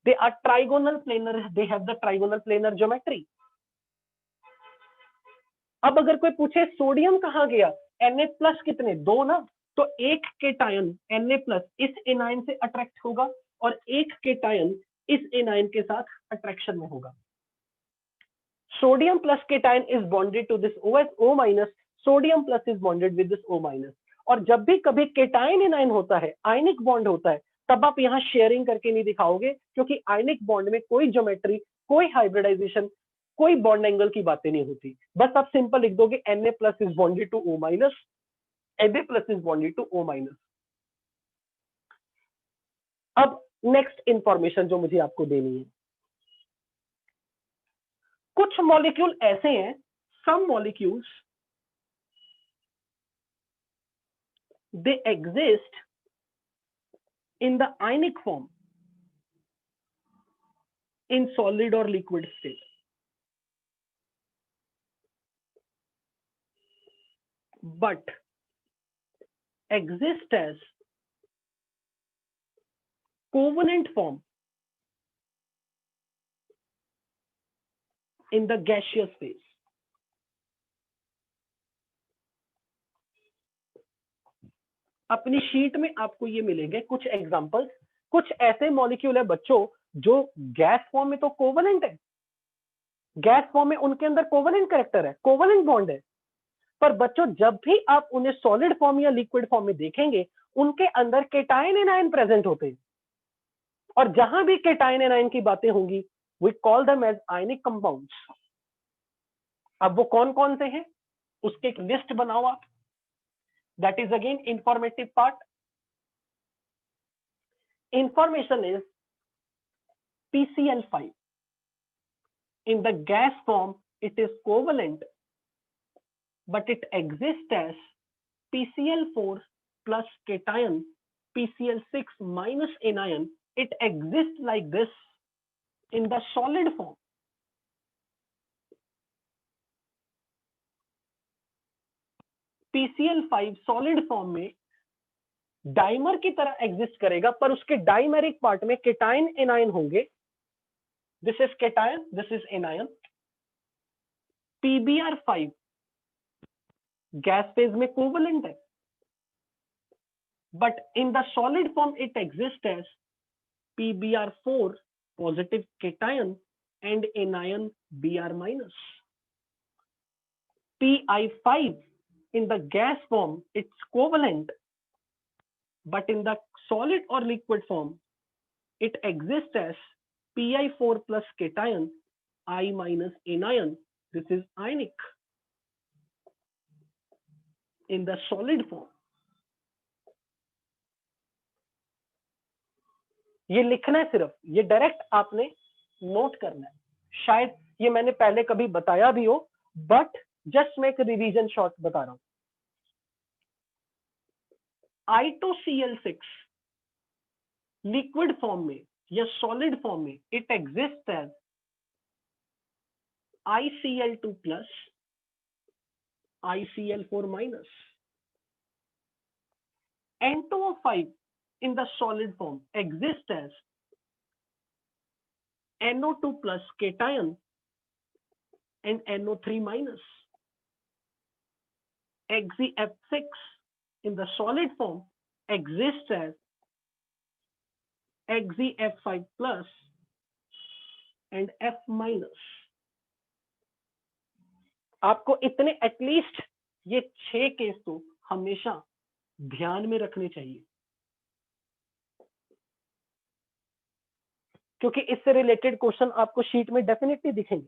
they are trigonal planar, they have the trigonal planar geometry. अब अगर कोई पूछे सोडियम कहाँ गया, Na+ कितने? 2 ना, तो एक केटायन Na+ इस एनायन से अट्रैक्ट होगा और एक केटायन इस एनायन के साथ अट्रैक्शन में होगा। Sodium plus cation is bonded to this O-, sodium plus is bonded with this O-। और जब भी कभी केटायन एनायन होता है, आयनिक बॉन्ड होता है, तब आप यहाँ शेयरिंग करके नहीं दिखाओगे, क्योंकि आयनिक बॉन्ड में कोई ज्योमेट्री, कोई हाइब्रिडाइजेशन, कोई बॉन्ड एंगल की बातें नहीं होती। बस आप सिंपल लिख दोगे Na+ is bonded to O-, Na+ is bonded to O-। अब नेक्स्ट इंफॉर्मेशन जो मुझे आपको देनी है, कुछ मॉलिक्यूल ऐसे हैं, some molecules they exist in the ionic form in solid or liquid state, but exist as covalent form in the gaseous phase। अपनी शीट में आपको ये मिलेंगे कुछ एग्जांपल्स। कुछ ऐसे मॉलिक्यूल है बच्चों जो गैस फॉर्म में तो कोवलेंट है, गैस फॉर्म में उनके अंदर कोवलेंट कैरेक्टर है, कोवलेंट बॉन्ड है, पर बच्चों जब भी आप उन्हें सॉलिड फॉर्म या लिक्विड फॉर्म में देखेंगे, उनके अंदर केटायन एनायन प्रेजेंट होते हैं। और जहां भी केटायन एनायन की बातें होंगी, we call them as ionic compounds. अब वो कौन कौन से हैं, उसके एक लिस्ट बनाओ आप। That is again informative part. Information is PCl5 in the gas form it is covalent, but it exists as PCl4 plus cation, PCl6 minus anion. It exists like this in the solid form। PCl5 solid form में dimer की तरह exist करेगा, पर उसके dimeric part में cation anion होंगे। This is cation, this is anion. PBr5 gas phase में covalent है, but in the solid form it exists as PbR4 positive cation and anion Br minus. Pi5 in the gas form it's covalent, but in the solid or liquid form it exists as Pi4 plus cation I minus anion. This is ionic in the solid form. ये लिखना है सिर्फ, ये direct आपने note करना है। शायद ये मैंने पहले कभी बताया भी हो, बट जस्ट मैं एक रिवीजन शॉर्ट बता रहा हूं। I2Cl6 लिक्विड फॉर्म में या सॉलिड फॉर्म में it exist as ICl2 plus ICl4 minus. N2O5 in the solid form exists as NO2 plus cation and NO3 minus. XeF6 in the solid form exists as XeF5 plus and F minus. आपको इतने at least ये 6 case तो हमेशा ध्यान में रखने चाहिए, क्योंकि इससे रिलेटेड क्वेश्चन आपको शीट में डेफिनेटली दिखेंगे।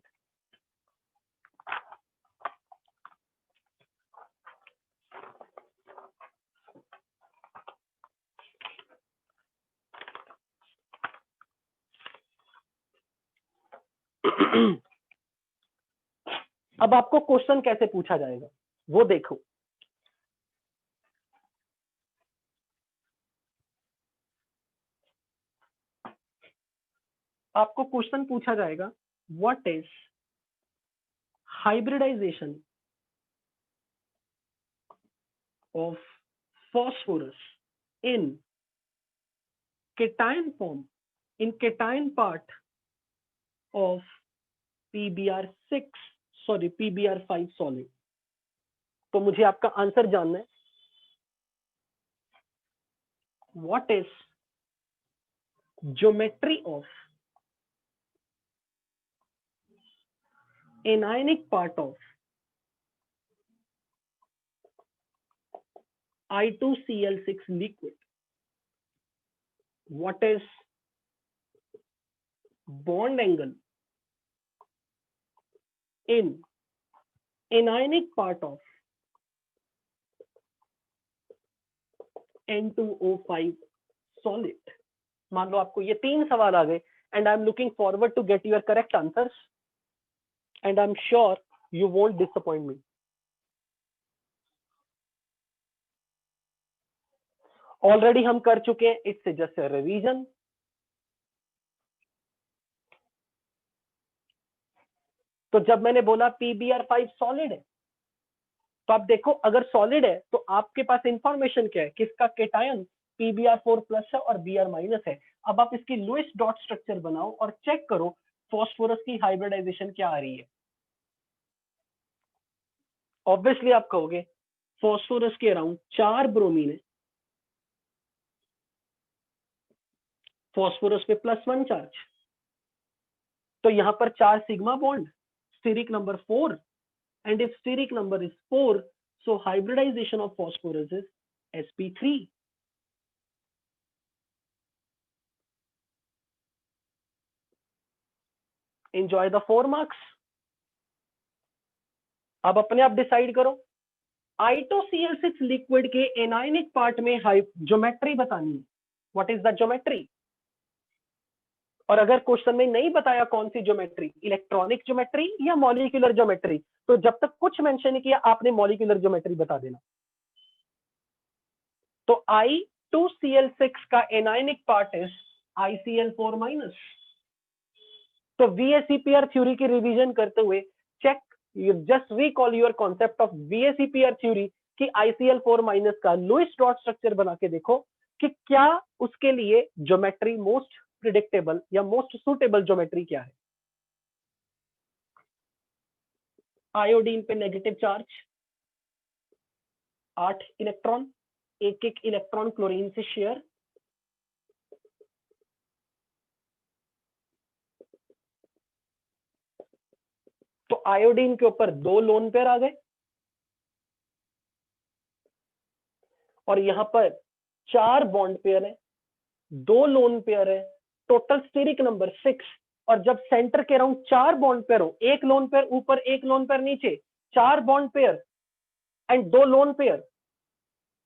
अब आपको क्वेश्चन कैसे पूछा जाएगा वो देखो। आपको क्वेश्चन पूछा जाएगा what is hybridisation of phosphorus in cation form, in cation part of PbR5 solid। तो मुझे आपका आंसर जानना है। What is geometry of anionic part of I2Cl6 liquid? What is bond angle in anionic part of N2O5 solid? मान लो आपको ये 3 सवाल आ गए, and I'm looking forward to get your correct answers, and I'm sure you won't disappoint me. Already हम कर चुके हैं, it's just a revision. तो जब मैंने बोला PbR5 सॉलिड है, तो आप देखो अगर सॉलिड है तो आपके पास इंफॉर्मेशन क्या है, किसका केटायन PbR4 प्लस है और Br माइनस है। अब आप इसकी लुईस डॉट स्ट्रक्चर बनाओ और चेक करो फॉस्फोरस की हाइब्रिडाइजेशन क्या आ रही है। ऑब्वियसली आप कहोगे फॉस्फोरस के अराउंड 4 ब्रोमीन है, फॉस्फोरस पे +1 चार्ज, तो यहां पर 4 sigma bond, steric number 4, and if steric number is 4, so hybridization of phosphorus is sp3. Enjoy the 4 marks. अब अपने आप डिसाइड करो। I2Cl6 लिक्विड के एनायनिक पार्ट में ज्योमेट्री बतानी है। What is the geometry? और अगर क्वेश्चन में नहीं बताया कौन सी ज्योमेट्री, इलेक्ट्रॉनिक ज्योमेट्री या मॉलिक्यूलर ज्योमेट्री, तो जब तक कुछ मेंशन नहीं किया आपने मॉलिक्यूलर ज्योमेट्री बता देना। तो I2Cl6 का anionic part is ICl4 minus. तो VSEPR थ्योरी की रिवीजन करते हुए check, you just recall your concept of VSEPR theory कि ICl4 माइनस का लुईस डॉट स्ट्रक्चर बना के देखो कि क्या उसके लिए ज्योमेट्री मोस्ट प्रिडिक्टेबल या मोस्ट सुटेबल ज्योमेट्री क्या है। आयोडीन पे नेगेटिव चार्ज 8 इलेक्ट्रॉन, एक एक इलेक्ट्रॉन क्लोरीन से शेयर, तो आयोडीन के ऊपर 2 लोन पेयर आ गए और यहां पर 4 बॉन्ड पेयर है, 2 लोन पेयर है, टोटल स्टेरिक नंबर 6। और जब सेंटर के अराउंड 4 बॉन्ड पेयर हो, एक लोन पेयर ऊपर एक लोन पेयर नीचे, 4 bond pair and 2 lone pair,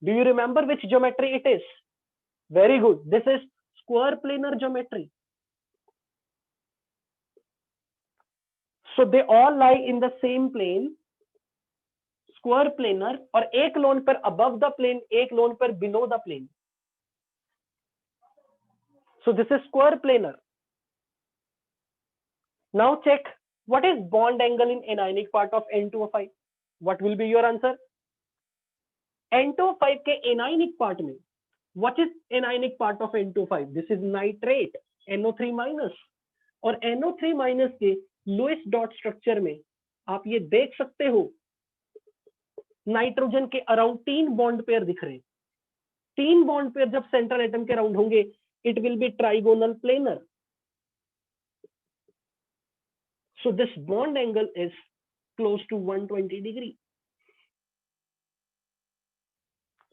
do you remember which geometry it is? Very good, this is square planar geometry. So they all lie in the same plane, square planar, और एक loan पर above the plane, एक loan पर below the plane. So this is square planar. Now check what is bond angle in anionic part of N2O5. What will be your answer? N2O5 के anionic part में, what is anionic part of N2O5? This is nitrate, NO3 minus. और NO3 minus के lowest dot structure में आप ये देख सकते हो नाइट्रोजन के अराउंड 3 बॉन्ड पेयर दिख रहे हैं। 3 बॉन्ड पेयर जब सेंट्रल एटम के अराउंड होंगे, it will be trigonal planar. So this bond angle is close to 120 degree.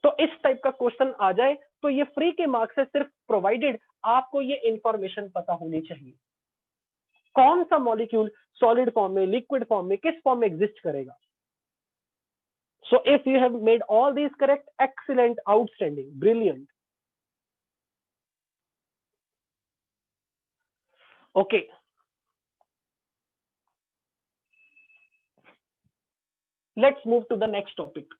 तो इस टाइप का क्वेश्चन आ जाए तो ये फ्री के मार्क्स है, सिर्फ प्रोवाइडेड आपको ये इंफॉर्मेशन पता होनी चाहिए। कौन सा मॉलिक्यूल सॉलिड फॉर्म में, लिक्विड फॉर्म में, किस फॉर्म में एग्जिस्ट करेगा। So if you have made all these correct, excellent, outstanding, brilliant. Okay, let's move to the next topic.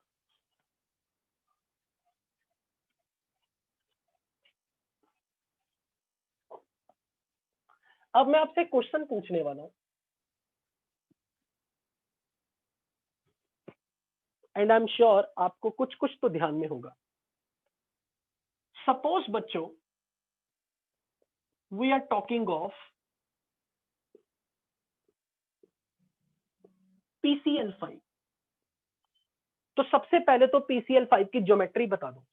अब मैं आपसे क्वेश्चन पूछने वाला हूं एंड आई एम श्योर आपको कुछ कुछ तो ध्यान में होगा। सपोज बच्चों, we are talking of PCl5। तो सबसे पहले तो PCl5 की ज्योमेट्री बता दो।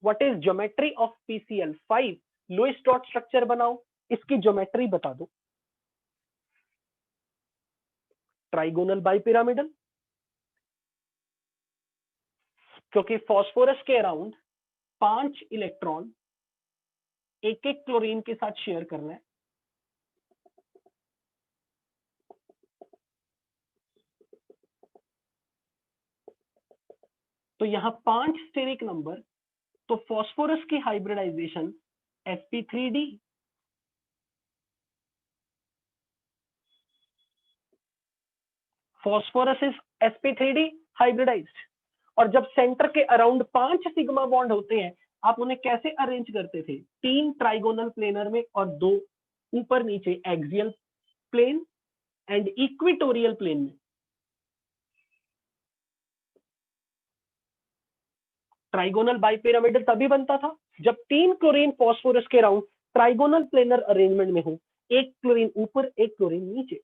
What is geometry of PCl5? Lowest dot structure बनाओ, इसकी ज्योमेट्री बता दो। ट्राइगोनल बाइपिरामिडल, क्योंकि फॉस्फोरस के अराउंड 5 इलेक्ट्रॉन एक एक क्लोरीन के साथ शेयर करना है। तो यहां 5 स्टेरिक नंबर, तो फॉस्फोरस की hybridisation sp3d। Phosphorus is sp3d hybridised. और जब सेंटर के अराउंड 5 सिग्मा बॉन्ड होते हैं, आप उन्हें कैसे अरेंज करते थे? 3 ट्राइगोनल प्लेनर में और 2 ऊपर नीचे axial plane and equatorial plane में। ट्राइगोनल बाइपिरामिडल तभी बनता था जब 3 क्लोरीन फॉस्फोरस के अराउंड ट्राइगोनल प्लेनर अरेंजमेंट में हो, एक क्लोरीन ऊपर एक क्लोरीन नीचे।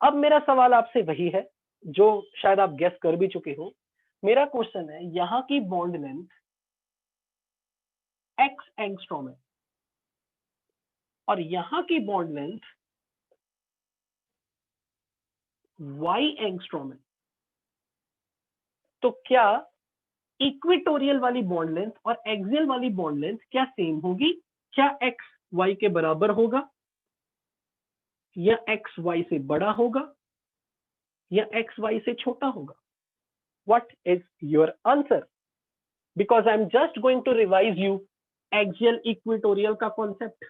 अब मेरा सवाल आपसे वही है जो शायद आप गेस कर भी चुके हो। मेरा क्वेश्चन है, यहां की बॉन्ड लेंथ x एंगस्ट्रॉम है और यहां की बॉन्ड लेंथ y एंगस्ट्रॉम है। तो क्या इक्वेटोरियल वाली बॉन्ड लेंथ और एक्सियल वाली बॉन्ड लेंथ क्या सेम होगी? क्या x y के बराबर होगा, या x y से बड़ा होगा, या x y से छोटा होगा? What is your answer? Because I'm just going to revise you axial equatorial का concept.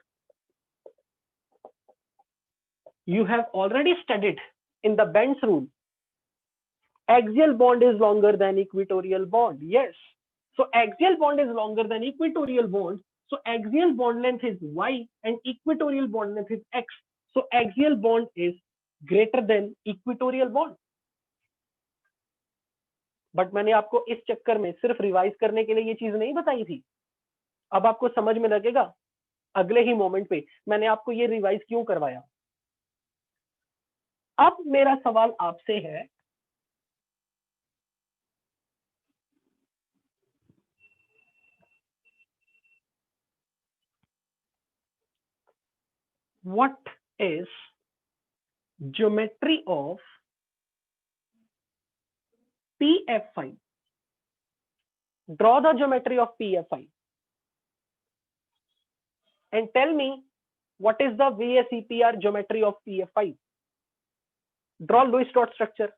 You have already studied in the Bend's rule. Axial bond is longer than equatorial bond. Yes. So axial bond is longer than equatorial bond. So axial bond length is y and equatorial bond length is x. So axial bond is greater than equatorial bond. But मैंने आपको इस चक्कर में सिर्फ revise करने के लिए ये चीज नहीं बताई थी। अब आपको समझ में लगेगा अगले ही मोमेंट पे मैंने आपको ये रिवाइज क्यों करवाया। अब मेरा सवाल आपसे है, what is geometry of PF5? Draw the geometry of PF5 and tell me what is the VSEPR geometry of PF5. Draw Lewis dot structure.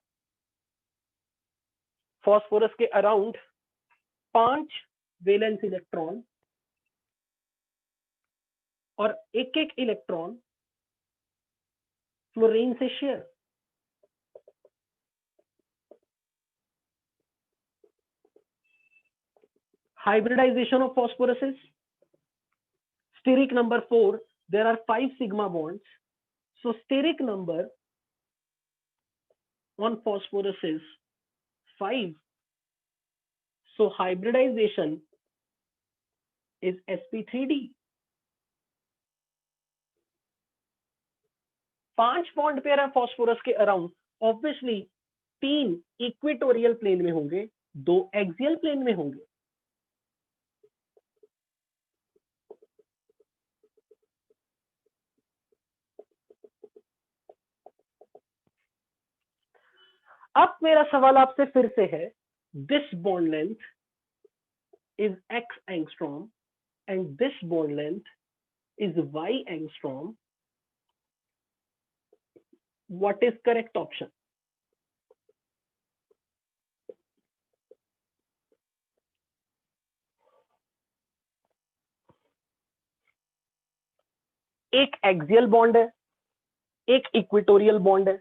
Phosphorus के अराउंड 5 वैलेंस इलेक्ट्रॉन और एक इलेक्ट्रॉन फ्लोरीन से share. Hybridization of phosphorus is steric number 4. There are 5 sigma bonds. So steric number on phosphorus is 5. So hybridization is sp3d. 5 bond pair है phosphorus के around, obviously 3 equatorial plane में होंगे, 2 axial plane में होंगे। अब मेरा सवाल आपसे फिर से है, this bond length is x angstrom and this bond length is y angstrom, what is correct option? एक एक्सियल बॉन्ड है, एक इक्वेटोरियल बॉन्ड है।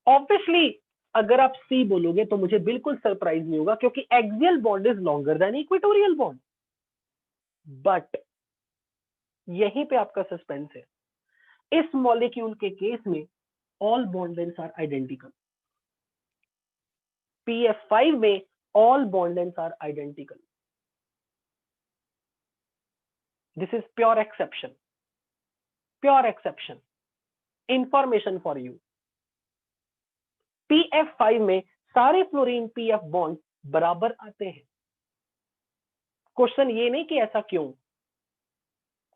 ऑब्वियसली अगर आप सी बोलोगे तो मुझे बिल्कुल सरप्राइज नहीं होगा, क्योंकि axial bond is longer than equatorial bond. But यहीं पे आपका सस्पेंस है। इस मॉलिक्यूल के केस में all bond lengths are identical. PF5 में all bond lengths are identical. This is pure exception, pure exception. Information for you, PF5 में सारे फ्लोरीन PF बॉन्ड बराबर आते हैं। क्वेश्चन ये नहीं कि ऐसा क्यों,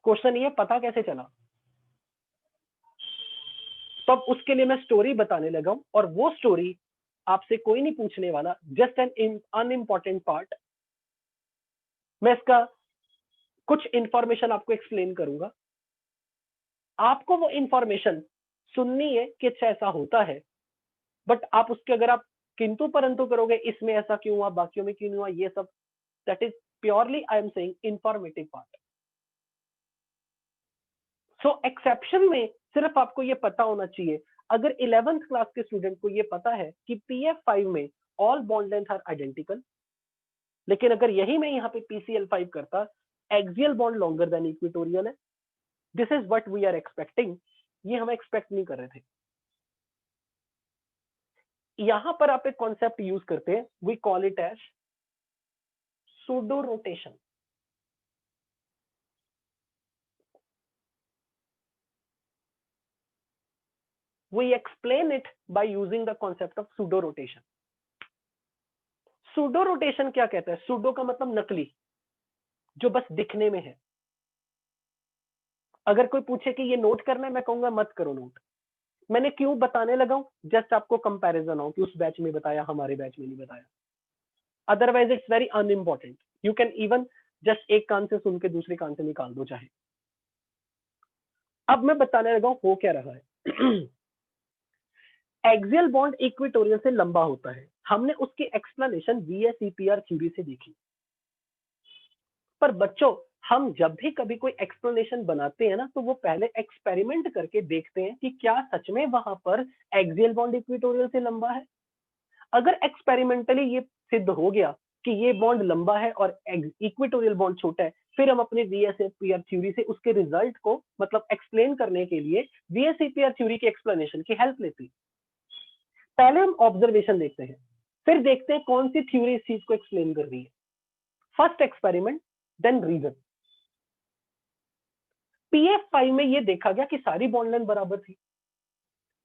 क्वेश्चन ये पता कैसे चला। तो अब उसके लिए मैं स्टोरी बताने लगा हूं, और वो स्टोरी आपसे कोई नहीं पूछने वाला, जस्ट एन अनइम्पॉर्टेंट पार्ट। मैं इसका कुछ इंफॉर्मेशन आपको एक्सप्लेन करूंगा। आपको वो इंफॉर्मेशन सुननी है कि अच्छा ऐसा होता है, बट आप उसके अगर आप किंतु परंतु करोगे, इसमें ऐसा क्यों हुआ, बाकियों में क्यों नहीं हुआ, ये सब, that is purely I am saying informative part. So exception में सिर्फ आपको ये पता होना चाहिए, अगर 11th क्लास के स्टूडेंट को ये पता है कि PF5 में all bond length are identical, लेकिन अगर यही मैं यहाँ पे PCl5 करता, axial bond longer than equatorial है, this is what we are expecting, ये हम एक्सपेक्ट नहीं कर रहे थे। यहां पर आप एक कॉन्सेप्ट यूज करते हैं, we call it as pseudo rotation. We explain it by using the concept of pseudo rotation. Pseudo rotation क्या कहता है? Pseudo का मतलब नकली, जो बस दिखने में है। अगर कोई पूछे कि ये नोट करना है, मैं कहूंगा मत करो नोट। मैंने क्यों बताने लगा हूं, जस्ट आपको कंपैरिजन हो कि उस बैच में बताया, हमारे बैच में नहीं बताया। Otherwise it's very unimportant, you can even just एक कान से सुन के दूसरे कान से निकाल दो चाहे। अब मैं बताने लगा हूं हो क्या रहा है। एक्सियल बॉन्ड इक्वेटोरियल से लंबा होता है, हमने उसकी एक्सप्लेनेशन VSEPR थ्योरी से देखी। पर बच्चों, हम जब भी कभी कोई एक्सप्लेनेशन बनाते हैं ना, तो वो पहले एक्सपेरिमेंट करके देखते हैं कि क्या सच में वहां पर एक्सियल बॉन्ड इक्वेटोरियल से लंबा है। अगर एक्सपेरिमेंटली ये सिद्ध हो गया कि ये बॉन्ड लंबा है और इक्वेटोरियल बॉन्ड छोटा है, फिर हम अपने VSEPR थ्योरी से उसके रिजल्ट को मतलब एक्सप्लेन करने के लिए VSEPR थ्योरी की एक्सप्लेनेशन की हेल्प लेती है। पहले हम ऑब्जर्वेशन देखते हैं, फिर देखते हैं कौन सी थ्योरी इस चीज को एक्सप्लेन कर रही है। First experiment, then reason. PF5 में ये देखा गया कि सारी बॉन्ड लेंथ बराबर थी।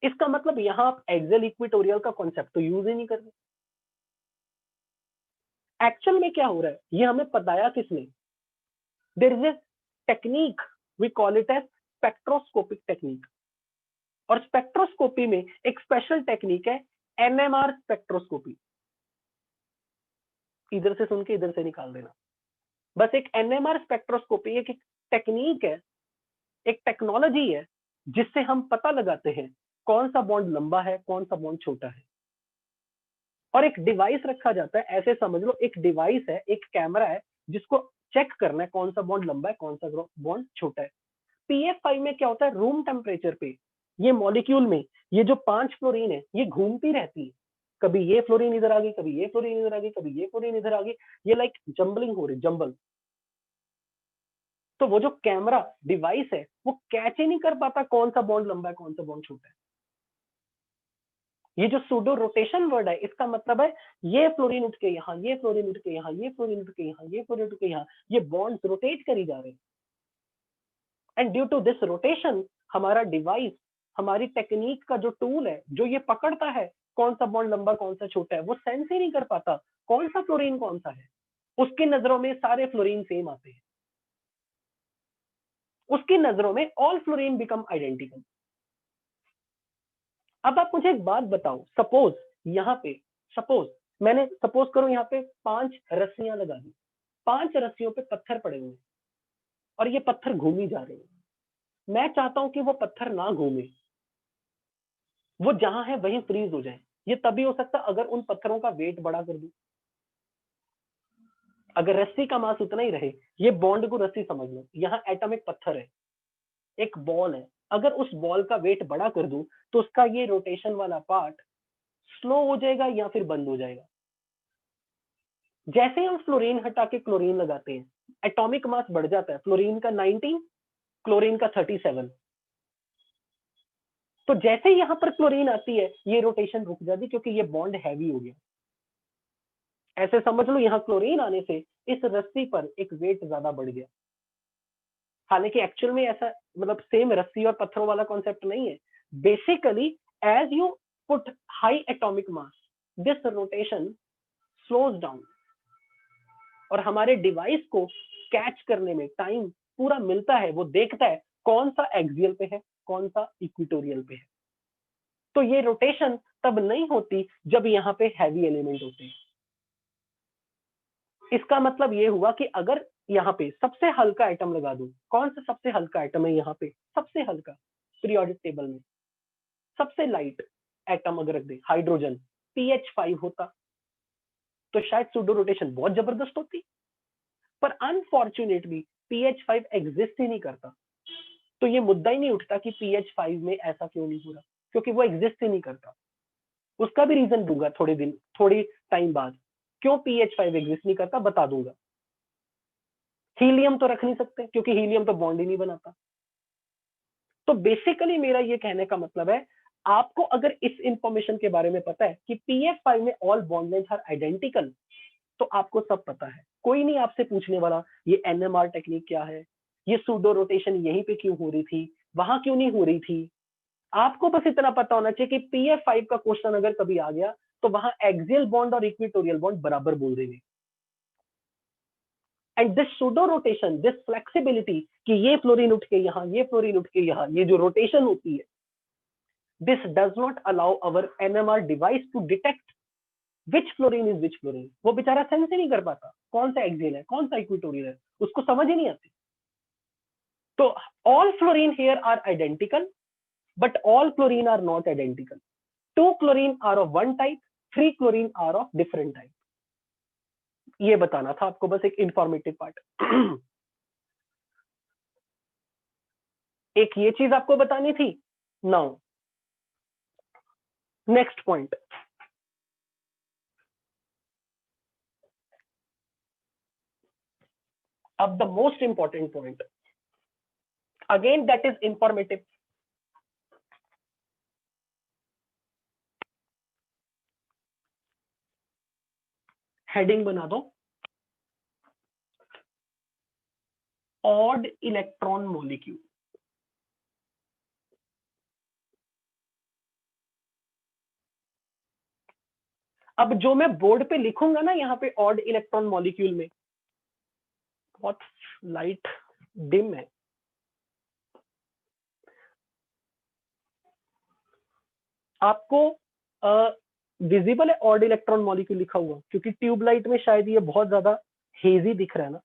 इसका मतलब यहां आप एक्सियल इक्वेटोरियल का कॉन्सेप्ट तो यूज ही नहीं कर रहे। एक्चुअल में क्या हो रहा है, ये हमें बताया किसने? There is technique we call it as spectroscopic technique. और स्पेक्ट्रोस्कोपी में एक स्पेशल टेक्निक है एनएमआर स्पेक्ट्रोस्कोपी। इधर से सुन के इधर से निकाल देना। बस एक एनएमआर स्पेक्ट्रोस्कोपी एक टेक्निक है, एक टेक्नोलॉजी है जिससे हम पता लगाते हैं कौन सा बॉन्ड लंबा है, कौन सा बॉन्ड छोटा है। और एक डिवाइस रखा जाता है, ऐसे समझ लो एक डिवाइस है, एक कैमरा है जिसको चेक करना है कौन सा बॉन्ड लंबा है, कौन सा बॉन्ड छोटा है। PF5 में क्या होता है, रूम टेम्परेचर पे ये मॉलिक्यूल में ये जो 5 फ्लोरीन है ये घूमती रहती है। कभी ये फ्लोरीन इधर आ गई, कभी ये फ्लोरीन इधर आ गई, कभी ये फ्लोरीन इधर आ गई, ये लाइक जंबलिंग हो रही, जंबल। तो वो जो कैमरा डिवाइस है वो कैच ही नहीं कर पाता कौन सा बॉन्ड लंबा है, कौन सा बॉन्ड छोटा है। ये जो सूडो रोटेशन वर्ड है इसका मतलब है ये फ्लोरीन उठ के यहाँ, ये फ्लोरीन उठ के यहाँ, ये फ्लोरीन उठ के यहाँ, ये फ्लोरीन उठ के यहाँ, ये बॉन्ड्स रोटेट करी जा रहे हैं। And due to this rotation हमारा डिवाइस, हमारी टेक्निक का जो टूल है जो ये पकड़ता है कौन सा बॉन्ड लंबा कौन सा छोटा है, वो सेंस ही नहीं कर पाता कौन सा फ्लोरीन कौन सा है। उसकी नजरों में सारे फ्लोरीन सेम आते हैं, उसकी नजरों में ऑल फ्लोरीन बिकम आइडेंटिकल। अब आप मुझे एक बात बताओ, सपोज यहाँ पे मैंने सपोज करो यहाँ पे 5 रस्सियां लगा दी, 5 रस्सियों पे पत्थर पड़े हुए और ये पत्थर घूमी जा रहे हैं। मैं चाहता हूं कि वो पत्थर ना घूमे, वो जहां है वहीं फ्रीज हो जाए। ये तभी हो सकता अगर उन पत्थरों का वेट बड़ा कर दूं। अगर रस्सी का मास उतना ही रहे, ये बॉन्ड को रस्सी समझ लो, यहाँ एटॉमिक पत्थर है, एक बॉल है, अगर उस बॉल का वेट बड़ा कर दूं तो उसका ये रोटेशन वाला पार्ट स्लो हो जाएगा या फिर बंद हो जाएगा। जैसे हम फ्लोरीन हटा के क्लोरीन लगाते हैं, एटॉमिक मास बढ़ जाता है, फ्लोरीन का 19, क्लोरीन का 37। तो जैसे यहां पर क्लोरीन आती है ये रोटेशन रुक जाती क्योंकि ये बॉन्ड हैवी हो गया। ऐसे समझ लो यहाँ क्लोरीन आने से इस रस्सी पर एक वेट ज्यादा बढ़ गया। हालांकि एक्चुअल में ऐसा मतलब सेम रस्सी और पत्थरों वाला कॉन्सेप्ट नहीं है। Basically as you put high atomic mass this rotation slows down और हमारे डिवाइस को कैच करने में टाइम पूरा मिलता है। वो देखता है कौन सा एक्सियल पे है, कौन सा इक्वेटोरियल पे है। तो ये रोटेशन तब नहीं होती जब यहाँ पे हैवी एलिमेंट होते हैं। इसका मतलब ये हुआ कि अगर यहाँ पे सबसे हल्का एटम लगा दूं, कौन सा सबसे हल्का एटम है यहाँ पे, सबसे हल्का पीरियोडिक टेबल में सबसे लाइट एटम अगर रख दे हाइड्रोजन, PH5 होता तो शायद सूडो रोटेशन बहुत जबरदस्त होती। पर अनफॉर्चुनेटली PH5 एग्जिस्ट ही नहीं करता। तो ये मुद्दा ही नहीं उठता कि PH5 में ऐसा क्यों नहीं हो रहा, क्योंकि वो एग्जिस्ट ही नहीं करता। उसका भी रीजन दूंगा थोड़ी टाइम बाद, क्यों PH5 एग्जिस्ट नहीं करता बता दूंगा। हीलियम तो रख नहीं सकते क्योंकि हीलियम तो बॉन्ड ही नहीं बनाता। तो बेसिकली मेरा ये कहने का मतलब है, आपको अगर इस इंफॉर्मेशन के बारे में पता है कि PF5 में all bond length are identical, तो आपको सब पता है। कोई नहीं आपसे पूछने वाला ये NMR टेक्निक क्या है, ये सूडो रोटेशन यहीं पे क्यों हो रही थी, वहां क्यों नहीं हो रही थी। आपको बस इतना पता होना चाहिए कि PF5 का क्वेश्चन अगर कभी आ गया तो वहां एक्सियल बॉन्ड और इक्वेटोरियल बॉन्ड बराबर बोल देंगे। And this pseudo rotation, this flexibility कि ये फ्लोरीन उठ के यहाँ, ये फ्लोरीन उठ के यहाँ, ये जो रोटेशन होती है, this does not allow our NMR device to detect which fluorine is which fluorine. वो बेचारा सेंस ही नहीं कर पाता कौन सा एक्सियल है कौन सा इक्वेटोरियल है, उसको समझ ही नहीं आती। तो all fluorine here are identical but all fluorine are not identical. 2 chlorine are of one type, 3 chlorine are of different type. ये बताना था आपको, बस एक इंफॉर्मेटिव पार्ट। एक ये चीज आपको बतानी थी। नाउ नेक्स्ट पॉइंट, अब the most important point, again that is informative. Heading बना दो, ऑड इलेक्ट्रॉन मॉलिक्यूल। अब जो मैं बोर्ड पे लिखूंगा ना यहाँ पे ऑड इलेक्ट्रॉन मॉलिक्यूल में, बहुत लाइट डिम है। आपको विजिबल है ऑड इलेक्ट्रॉन मॉलिक्यूल लिखा हुआ, क्योंकि ट्यूबलाइट में शायद ये बहुत ज्यादा हेजी दिख रहा है ना।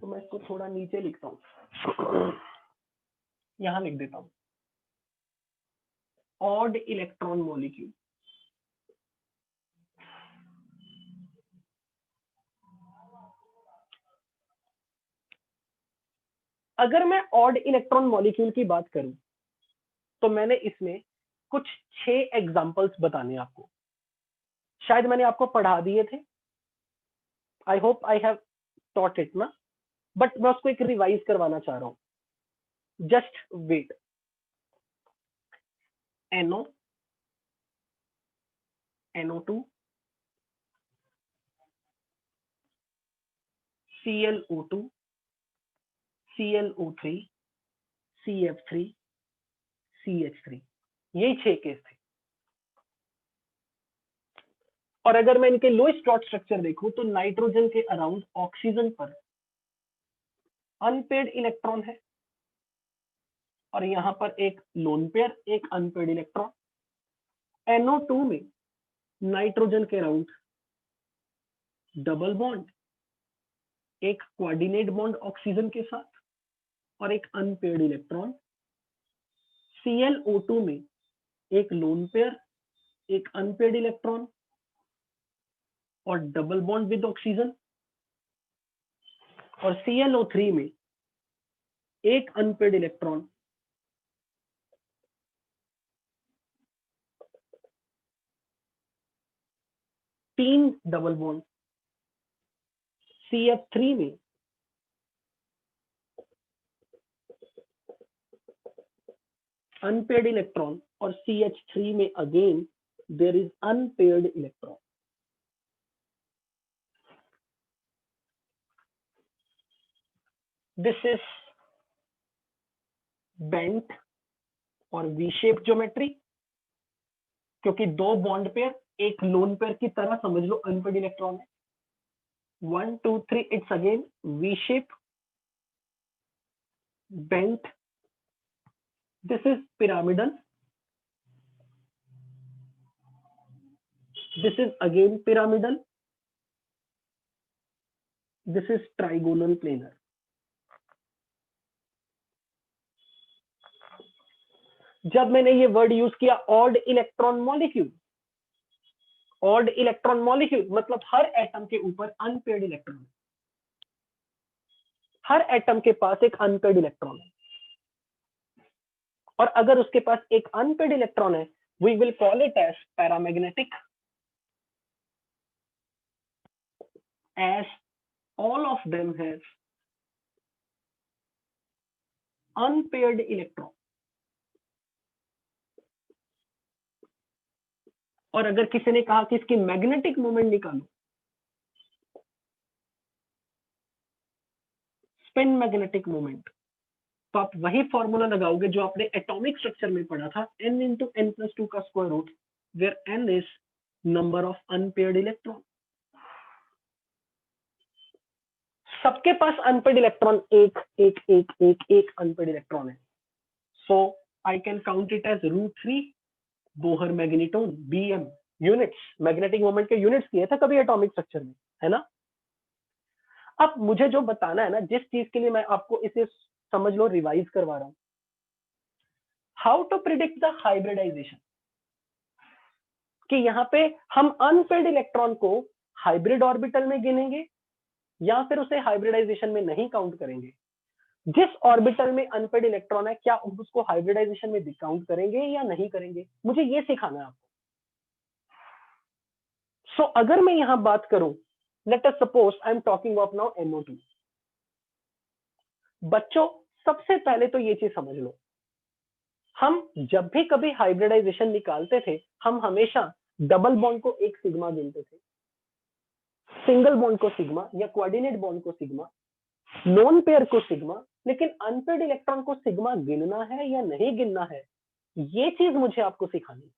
तो मैं इसको थोड़ा नीचे लिखता हूँ, यहां लिख देता हूं ऑड इलेक्ट्रॉन मॉलिक्यूल। अगर मैं ऑड इलेक्ट्रॉन मॉलिक्यूल की बात करूं तो मैंने इसमें कुछ 6 एग्जांपल्स बताने आपको, शायद मैंने आपको पढ़ा दिए थे। I hope I have taught it ना, बट मैं उसको एक रिवाइज करवाना चाह रहा हूं। Just wait. NO, NO2, ClO2, ClO3, CF3, CH3, यही 6 केस थे। और अगर मैं इनके लोएस्ट डॉट स्ट्रक्चर देखूं तो नाइट्रोजन के अराउंड ऑक्सीजन पर अनपेड इलेक्ट्रॉन है, और यहां पर एक लोन पेयर, एक अनपेड इलेक्ट्रॉन। NO2 में नाइट्रोजन के अराउंड डबल बॉन्ड, एक कोऑर्डिनेट बॉन्ड ऑक्सीजन के साथ और एक अनपेड इलेक्ट्रॉन। ClO2 में एक लोन पेयर, एक अनपेड इलेक्ट्रॉन और डबल बॉन्ड विद ऑक्सीजन। और ClO3 में एक अनपेड इलेक्ट्रॉन, तीन डबल बॉन्ड। CF3 में अनपेड इलेक्ट्रॉन और CH3 में again there is unpaired electron. This is bent और वी शेप ज्योमेट्री, क्योंकि दो बॉन्ड पेयर एक लोन पेयर की तरह समझ लो अनपेड इलेक्ट्रॉन है। 1 2 3 it's again V shape, bent. This is pyramidal, this is again pyramidal, this is trigonal planar। जब मैंने ये वर्ड यूज किया odd electron molecule, odd electron molecule मतलब हर एटम के ऊपर अनपेड इलेक्ट्रॉन, हर एटम के पास एक अनपेड इलेक्ट्रॉन है। और अगर उसके पास एक अनपेड इलेक्ट्रॉन है, we will call it as paramagnetic, as all of them have unpaired electron। और अगर किसी ने कहा कि इसकी मैग्नेटिक मोमेंट निकालो, स्पिन मैग्नेटिक मोमेंट, तो आप वही फॉर्मूला लगाओगे जो आपने एटॉमिक स्ट्रक्चर में पढ़ा था, n into n+2 का square root, where n is number of unpaired electron. सबके पास अनपेड इलेक्ट्रॉन एक एक एक एक एक अनपेड इलेक्ट्रॉन है। So I can count it as √3 Bohr magneton, BM units. Magnetic moment के यूनिट्स किए थे कभी एटॉमिक स्ट्रक्चर में, है ना। अब मुझे जो बताना है ना, जिस चीज के लिए मैं आपको इसे समझ लो रिवाइज करवा रहा हूं, how to predict the hybridisation, कि यहाँ पे हम अनपेड इलेक्ट्रॉन को हाइब्रिड ऑर्बिटल में गिनेंगे या फिर उसे हाइब्रिडाइजेशन में नहीं काउंट करेंगे। जिस ऑर्बिटल में अनपेड इलेक्ट्रॉन है, क्या उसको हाइब्रिडाइजेशन में काउंट करेंगे या नहीं करेंगे, मुझे ये सिखाना है आपको। सो अगर मैं यहां बात करूं, let us suppose I am talking of now NO2। बच्चों सबसे पहले तो ये चीज समझ लो, हम जब भी कभी हाइब्रिडाइजेशन निकालते थे, हम हमेशा डबल बॉन्ड को एक सिग्मा गिनते थे, सिंगल बॉन्ड को सिग्मा या कोऑर्डिनेट बॉन्ड को सिग्मा, लोन पेयर को सिग्मा। लेकिन अनपेड इलेक्ट्रॉन को सिग्मा गिनना है या नहीं गिनना है, ये चीज मुझे आपको सिखानी है।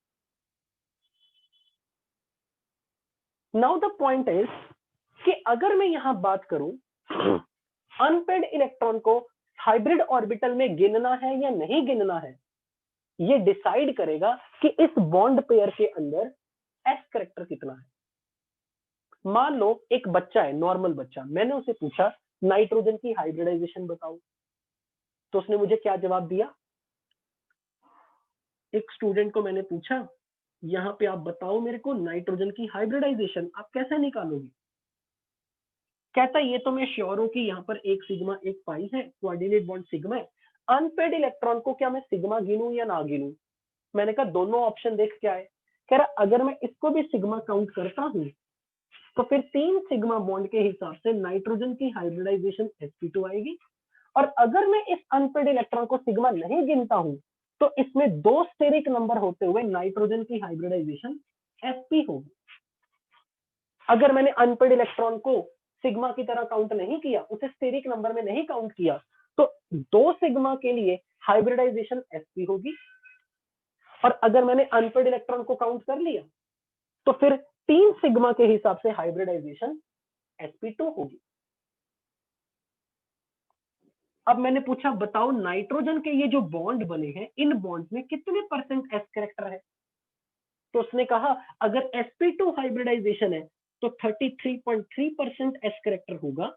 नाउ द पॉइंट इज कि अगर मैं यहां बात करूं अनपेड इलेक्ट्रॉन को हाइब्रिड ऑर्बिटल में गिनना है या नहीं गिनना है, ये डिसाइड करेगा कि इस बॉन्ड पेयर के अंदर एस करेक्टर कितना है। मान लो एक बच्चा है, नॉर्मल बच्चा, मैंने उसे पूछा नाइट्रोजन की हाइब्रिडाइजेशन बताओ, तो उसने मुझे क्या जवाब दिया। एक स्टूडेंट को मैंने पूछा यहाँ पे आप बताओ मेरे को नाइट्रोजन की हाइब्रिडाइजेशन आप कैसे निकालोगे। कहता ये तो मैं श्योर हूं कि यहाँ पर एक सिग्मा एक पाई है, कोऑर्डिनेट बॉन्ड सिग्मा है, अनपेड इलेक्ट्रॉन को क्या मैं सिग्मा गिनूं या ना गिनूं। मैंने कहा दोनों ऑप्शन देख क्या है। कह रहा अगर मैं इसको भी सिग्मा काउंट करता हूं तो फिर 3 सिग्मा बॉन्ड के हिसाब से नाइट्रोजन की हाइब्रिडाइजेशन sp2 आएगी, और अगर मैं इस अनपेड इलेक्ट्रॉन को सिग्मा नहीं गिनता हूं तो इसमें 2 स्टेरिक नंबर होते हुए नाइट्रोजन की हाइब्रिडाइजेशन sp होगी। अगर मैंने अनपेड इलेक्ट्रॉन को सिग्मा की तरह काउंट नहीं किया, उसे स्टेरिक नंबर में नहीं काउंट किया, तो 2 सिग्मा के लिए हाइब्रिडाइजेशन sp होगी, और अगर मैंने अनपेड इलेक्ट्रॉन को काउंट कर लिया तो फिर 3 सिग्मा के हिसाब से हाइब्रिडाइजेशन sp2 होगी। अब मैंने पूछा बताओ नाइट्रोजन के ये जो बॉन्ड बने हैं इन बॉन्ड में कितने परसेंट एस कैरेक्टर है। तो उसने कहा अगर sp2 हाइब्रिडाइजेशन है तो 33.3% एस कैरेक्टर होगा,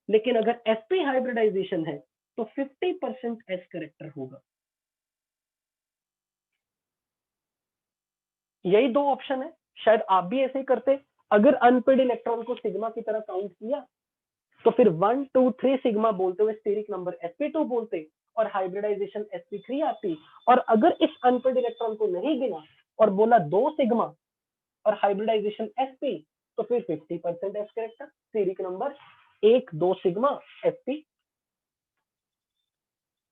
लेकिन अगर sp हाइब्रिडाइजेशन है तो 50% एस कैरेक्टर होगा। यही 2 ऑप्शन है, शायद आप भी ऐसे ही करते। अगर अनपेड इलेक्ट्रॉन को सिग्मा की तरह काउंट किया तो फिर 1 2 3 सिग्मा बोलते हुए स्टेरिक नंबर sp2 बोलते और हाइब्रिडाइजेशन sp3 आती। और अगर इस अनपेड इलेक्ट्रॉन को नहीं गिना और बोला 2 सिग्मा और हाइब्रिडाइजेशन sp, तो फिर 50% S character, steric number 1 2 sigma sp।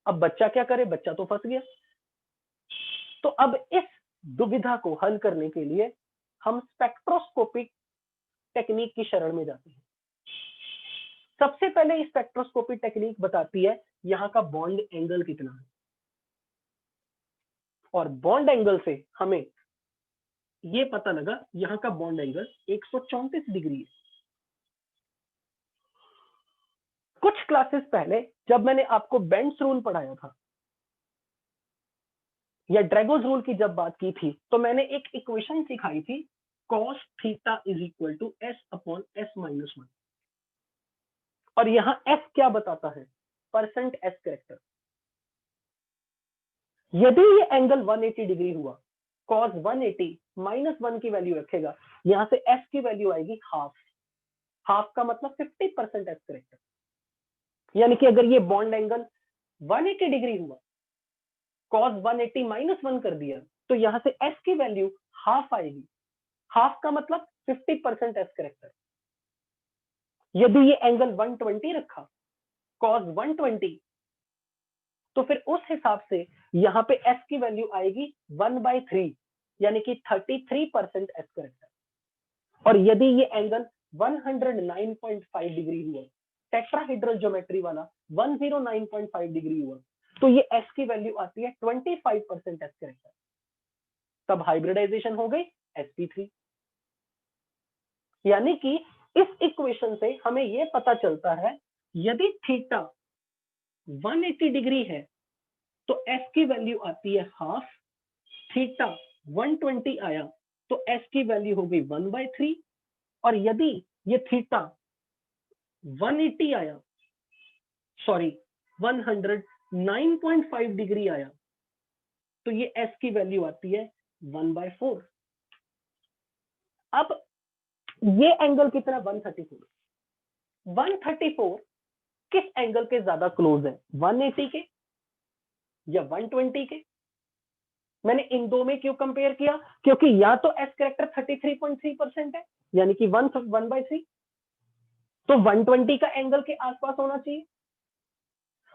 अब बच्चा क्या करे, बच्चा तो फंस गया। तो अब इस दुविधा को हल करने के लिए हम स्पेक्ट्रोस्कोपिक टेक्निक की शरण में जाते हैं। सबसे पहले स्पेक्ट्रोस्कोपी टेक्निक बताती है यहाँ का बॉन्ड एंगल कितना है, और बॉन्ड एंगल से हमें ये पता लगा यहाँ का बॉन्ड एंगल 134 डिग्री है। कुछ क्लासेस पहले जब मैंने आपको बेंड्स रूल पढ़ाया था या ड्रैगोज रूल की जब बात की थी, तो मैंने एक इक्वेशन सिखाई थी cos theta is equal to s upon s minus 1, और यहाँ s क्या बताता है, परसेंट एस कैरेक्टर। यदि ये एंगल 180 डिग्री हुआ, cos 180 माइनस 1 की वैल्यू रखेगा, यहां से s की वैल्यू आएगी हाफ। हाफ का मतलब 50% एस कैरेक्टर। यानी कि अगर ये बॉन्ड एंगल 180 डिग्री हुआ, cos 180 माइनस 1 कर दिया, तो यहां से s की वैल्यू हाफ आएगी। हाफ का मतलब 50% एस कैरेक्टर। यदि ये एंगल 120 रखा, cos 120, तो फिर उस हिसाब से यहाँ पे s की वैल्यू आएगी 1/3, यानी कि 33% एस कैरेक्टर। और यदि ये एंगल 109.5 डिग्री हुआ, टेट्राहेड्रल ज्योमेट्री वाला 109.5 डिग्री हुआ, तो ये s की वैल्यू आती है 25% एस कैरेक्टर। तब हाइब्रिडाइजेशन हो गई sp3। यानी कि इस इक्वेशन से हमें यह पता चलता है यदि थीटा 180 डिग्री है तो s की वैल्यू आती है हाफ, थीटा 120 आया तो s की वैल्यू हो गई 1/3, और यदि ये थीटा 180 आया, सॉरी 109.5 डिग्री आया, तो ये s की वैल्यू आती है 1/4। अब ये एंगल कितना, 134। 134 किस एंगल के ज्यादा क्लोज है, 180 के या 120 के। मैंने इन दो में क्यों कंपेयर किया, क्योंकि या तो एस कैरेक्टर 33.3% है, यानी कि 1/3, तो 120 का एंगल के आसपास होना चाहिए।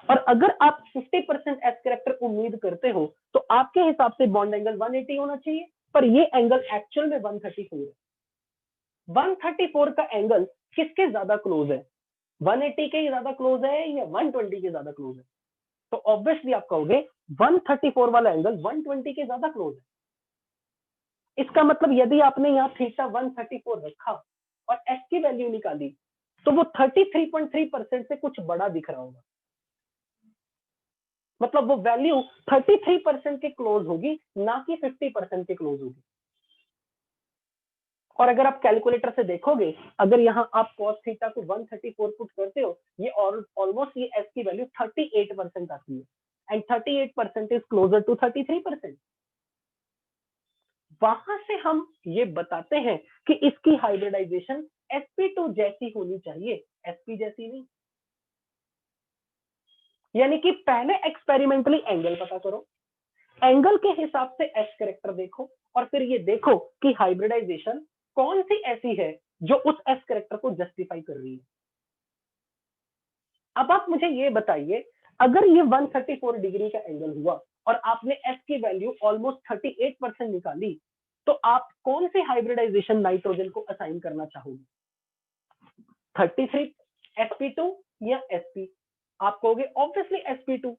और अगर आप 50% एस कैरेक्टर उम्मीद करते हो तो आपके हिसाब से बॉन्ड एंगल 180 होना चाहिए, पर ये एंगल एक्चुअल में 134 है। 134 का एंगल किसके ज्यादा क्लोज है, 180 के ज्यादा क्लोज है या 120 के ज्यादा क्लोज है। तो ऑब्वियसली आप कहोगे 134 वाला एंगल 120 के ज्यादा क्लोज है। इसका मतलब यदि आपने यहाँ थीटा 134 रखा और एस की वैल्यू निकाली तो वो 33.3% से कुछ बड़ा दिख रहा होगा, मतलब वो वैल्यू 33% के क्लोज होगी, ना कि 50% के क्लोज होगी। और अगर आप कैलकुलेटर से देखोगे, अगर यहाँ आप cos थीटा को 134 पुट करते हो, ये ऑलमोस्ट ये एस की वैल्यू 38% आती है, एंड 38% इज क्लोजर टू 33%। वहां से हम ये बताते हैं कि इसकी हाइब्रिडाइजेशन sp2 जैसी होनी चाहिए, sp जैसी नहीं। यानी कि पहले एक्सपेरिमेंटली एंगल पता करो, एंगल के हिसाब से एस कैरेक्टर देखो, और फिर ये देखो कि हाइब्रिडाइजेशन कौन सी ऐसी है जो उस एस कैरेक्टर को जस्टिफाई कर रही है। अब आप मुझे ये बताइए, अगर ये 134 डिग्री का एंगल हुआ और आपने एस की वैल्यू ऑलमोस्ट 38% निकाली, तो आप कौन सी हाइब्रिडाइजेशन नाइट्रोजन को असाइन करना चाहोगे, 33 sp2 या sp? आप कहोगे ऑब्वियसली sp2।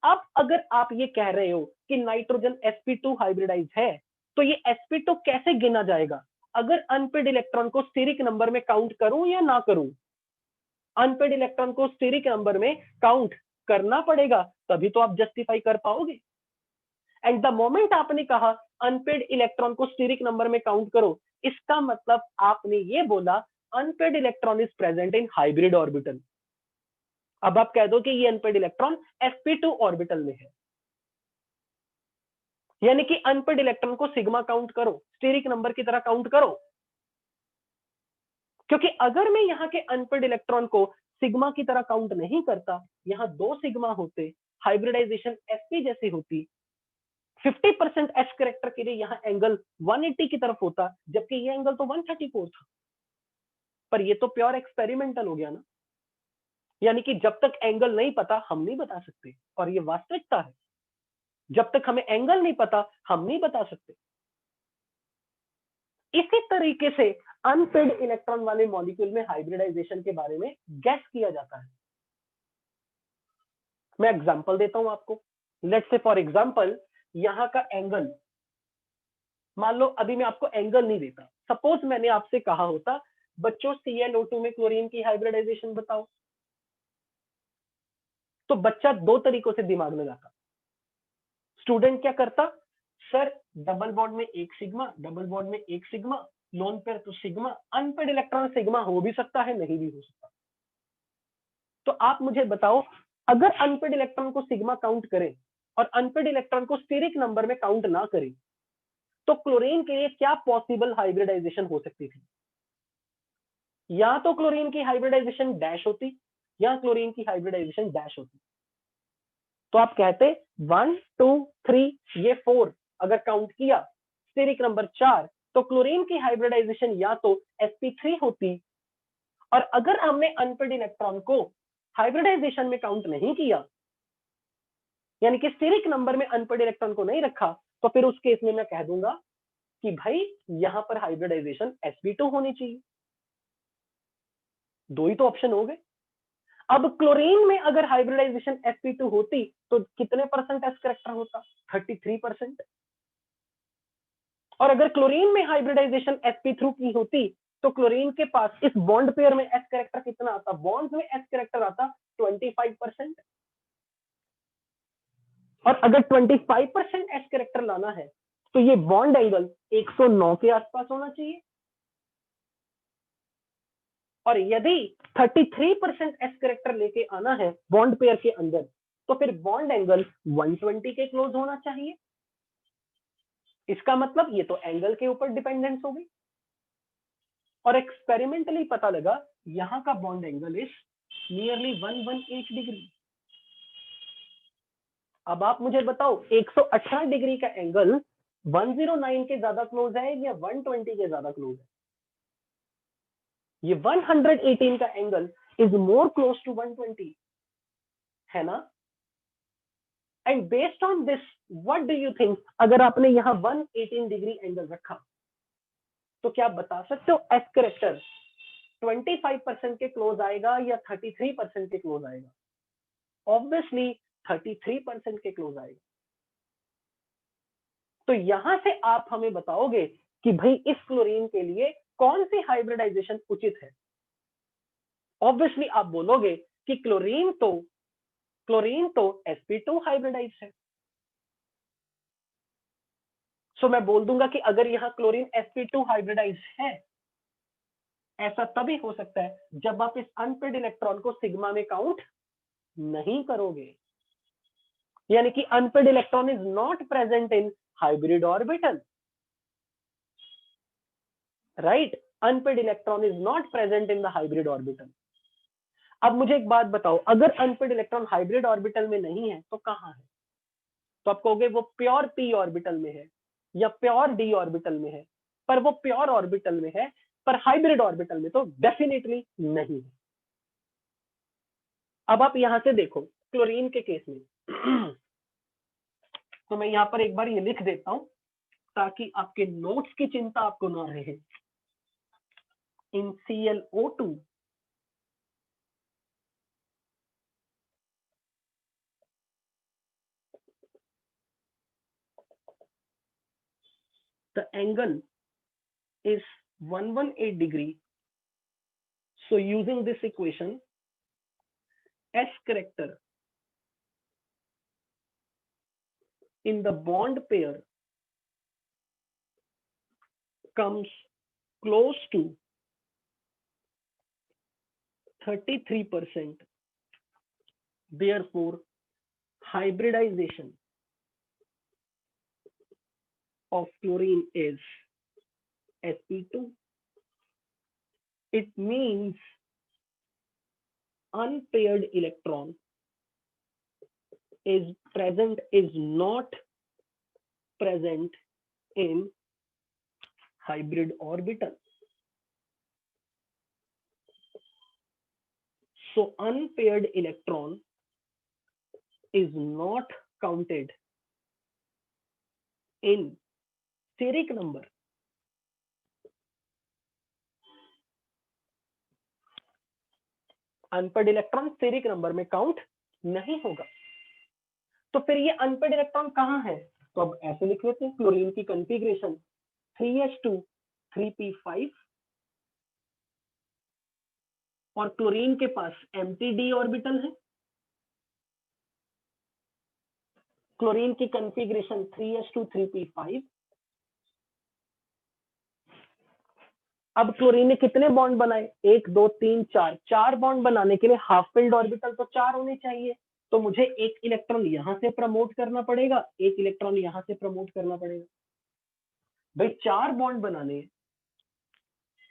अब अगर आप ये कह रहे हो कि नाइट्रोजन sp2 हाइब्रिडाइज है, तो ये sp2 कैसे गिना जाएगा? अगर अनपेड इलेक्ट्रॉन को स्टेरिक नंबर में काउंट करूं या ना करूं? अनपेड इलेक्ट्रॉन को स्टेरिक नंबर में काउंट करना पड़ेगा, तभी तो आप जस्टिफाई कर पाओगे। एंड द मोमेंट आपने कहा अनपेड इलेक्ट्रॉन को स्टेरिक नंबर में काउंट करो, इसका मतलब आपने ये बोला unpaired electron is present in hybrid orbital. अब आप कह दो कि ये अनपेड इलेक्ट्रॉन sp2 ऑर्बिटल में है, यानी कि अनपेड इलेक्ट्रॉन को सिग्मा काउंट करो, स्टेरिक नंबर की तरह काउंट करो, क्योंकि अगर मैं यहाँ के अनपेड इलेक्ट्रॉन को सिग्मा की तरह काउंट नहीं करता, यहाँ 2 सिग्मा होते, हाइब्रिडाइजेशन sp जैसी होती, 50% एस कैरेक्टर के लिए यहाँ एंगल 180 की तरफ होता, जबकि ये एंगल तो 134 था। पर ये तो प्योर एक्सपेरिमेंटल हो गया ना, यानी कि जब तक एंगल नहीं पता हम नहीं बता सकते, और ये वास्तविकता है, जब तक हमें एंगल नहीं पता हम नहीं बता सकते। इसी तरीके से अनपेड इलेक्ट्रॉन वाले मॉलिक्यूल में हाइब्रिडाइजेशन के बारे में गैस किया जाता है। मैं एग्जांपल देता हूं आपको, लेट्स से फॉर एग्जांपल यहाँ का एंगल, मान लो अभी मैं आपको एंगल नहीं देता, सपोज मैंने आपसे कहा होता बच्चों ClO2 में क्लोरीन की हाइब्रिडाइजेशन बताओ, तो बच्चा 2 तरीकों से दिमाग लगाता। स्टूडेंट क्या करता, सर डबल बॉन्ड में एक सिग्मा, डबल बॉन्ड में एक सिग्मा, लोन पेयर तो सिग्मा, अनपेड इलेक्ट्रॉन सिग्मा हो भी सकता है, नहीं भी हो सकता। तो आप मुझे बताओ, अगर अनपेड इलेक्ट्रॉन को सिग्मा काउंट करें और अनपेड इलेक्ट्रॉन को स्टेरिक नंबर में काउंट ना करें, तो क्लोरीन के लिए क्या पॉसिबल हाइब्रिडाइजेशन हो सकती थी? या तो क्लोरीन की हाइब्रिडाइजेशन डैश होती, या क्लोरीन की हाइब्रिडाइजेशन डैश होती। तो आप कहते 1 2 3 ये 4 अगर काउंट किया, स्टेरिक नंबर 4, तो क्लोरीन की हाइब्रिडाइजेशन या तो sp3 होती, और अगर हमने अनपेड इलेक्ट्रॉन को हाइब्रिडाइजेशन में काउंट नहीं किया, यानी कि स्टेरिक नंबर में अनपेड इलेक्ट्रॉन को नहीं रखा, तो फिर उस केस में मैं कह दूंगा कि भाई यहां पर हाइब्रिडाइजेशन sp2 होनी चाहिए। 2 ही तो ऑप्शन हो गए। अब क्लोरीन में अगर हाइब्रिडाइजेशन sp2 होती तो कितने परसेंट एस कैरेक्टर होता? 33%। और अगर क्लोरीन में हाइब्रिडाइजेशन sp3 की होती तो क्लोरीन के पास इस बॉन्ड पेयर में एस कैरेक्टर कितना आता? बॉन्ड में एस कैरेक्टर आता 25%। और अगर 25% एस कैरेक्टर लाना है तो ये बॉन्ड एंगल 109 के आसपास होना चाहिए, और यदि 33% एस कैरेक्टर लेके आना है बॉन्ड पेयर के अंदर, तो फिर बॉन्ड एंगल 120 के क्लोज होना चाहिए। इसका मतलब ये तो एंगल के ऊपर डिपेंडेंस हो गई, और एक्सपेरिमेंटली पता लगा यहां का bond angle is nearly 118 degree. अब आप मुझे बताओ 118 डिग्री का एंगल 109 के ज्यादा क्लोज है या 120 के ज्यादा क्लोज है? ये 118 का angle is more close to 120, है ना? And based on this what do you think, अगर आपने यहाँ 118 डिग्री एंगल रखा, तो क्या आप बता सकते हो एस कैरेक्टर 25% के क्लोज आएगा या 33% के क्लोज आएगा? ऑब्वियसली 33% के क्लोज आएगा। तो यहां से आप हमें बताओगे कि भाई इस क्लोरीन के लिए कौन सी हाइब्रिडाइजेशन उचित है। ऑब्वियसली आप बोलोगे कि क्लोरीन तो sp2 हाइब्रिडाइज है। सो मैं बोल दूंगा कि अगर यहां क्लोरीन sp2 हाइब्रिडाइज है, ऐसा तभी हो सकता है जब आप इस अनपेड इलेक्ट्रॉन को सिग्मा में काउंट नहीं करोगे, यानी कि unpaired electron is not present in hybrid orbital, right. Unpaired electron is not present in the hybrid orbital. अब मुझे एक बात बताओ, अगर अनपेड इलेक्ट्रॉन हाइब्रिड ऑर्बिटल में नहीं है तो कहां है? तो आप कहोगे वो प्योर p ऑर्बिटल में है या प्योर d ऑर्बिटल में है, पर वो प्योर ऑर्बिटल में है, पर हाइब्रिड ऑर्बिटल में तो डेफिनेटली नहीं है। अब आप यहां से देखो क्लोरीन के केस में तो मैं यहां पर एक बार ये लिख देता हूं ताकि आपके नोट्स की चिंता आपको ना रहे। इन ClO2 the angle is 118 degree. So using this equation, S character in the bond pair comes close to 33%. Therefore, hybridization of chlorine is sp2. It means unpaired electron is not present in hybrid orbital. So unpaired electron is not counted in steric number. Unpaired electron steric number में count नहीं होगा। तो फिर ये unpaired electron कहां है? तो अब ऐसे लिख लेते हैं, क्लोरीन की कॉन्फ़िगरेशन 3s2 3p5 और क्लोरीन के पास एम्प्टी d ऑर्बिटल है। क्लोरीन की कॉन्फ़िगरेशन 3s2 3p5। अब क्लोरीन ने कितने बॉन्ड बनाए? 1 2 3 4। 4 बॉन्ड बनाने के लिए हाफ फिल्ड ऑर्बिटल तो 4 होने चाहिए, तो मुझे एक इलेक्ट्रॉन यहां से प्रमोट करना पड़ेगा, एक इलेक्ट्रॉन यहां से प्रमोट करना पड़ेगा। भाई 4 बॉन्ड बनाने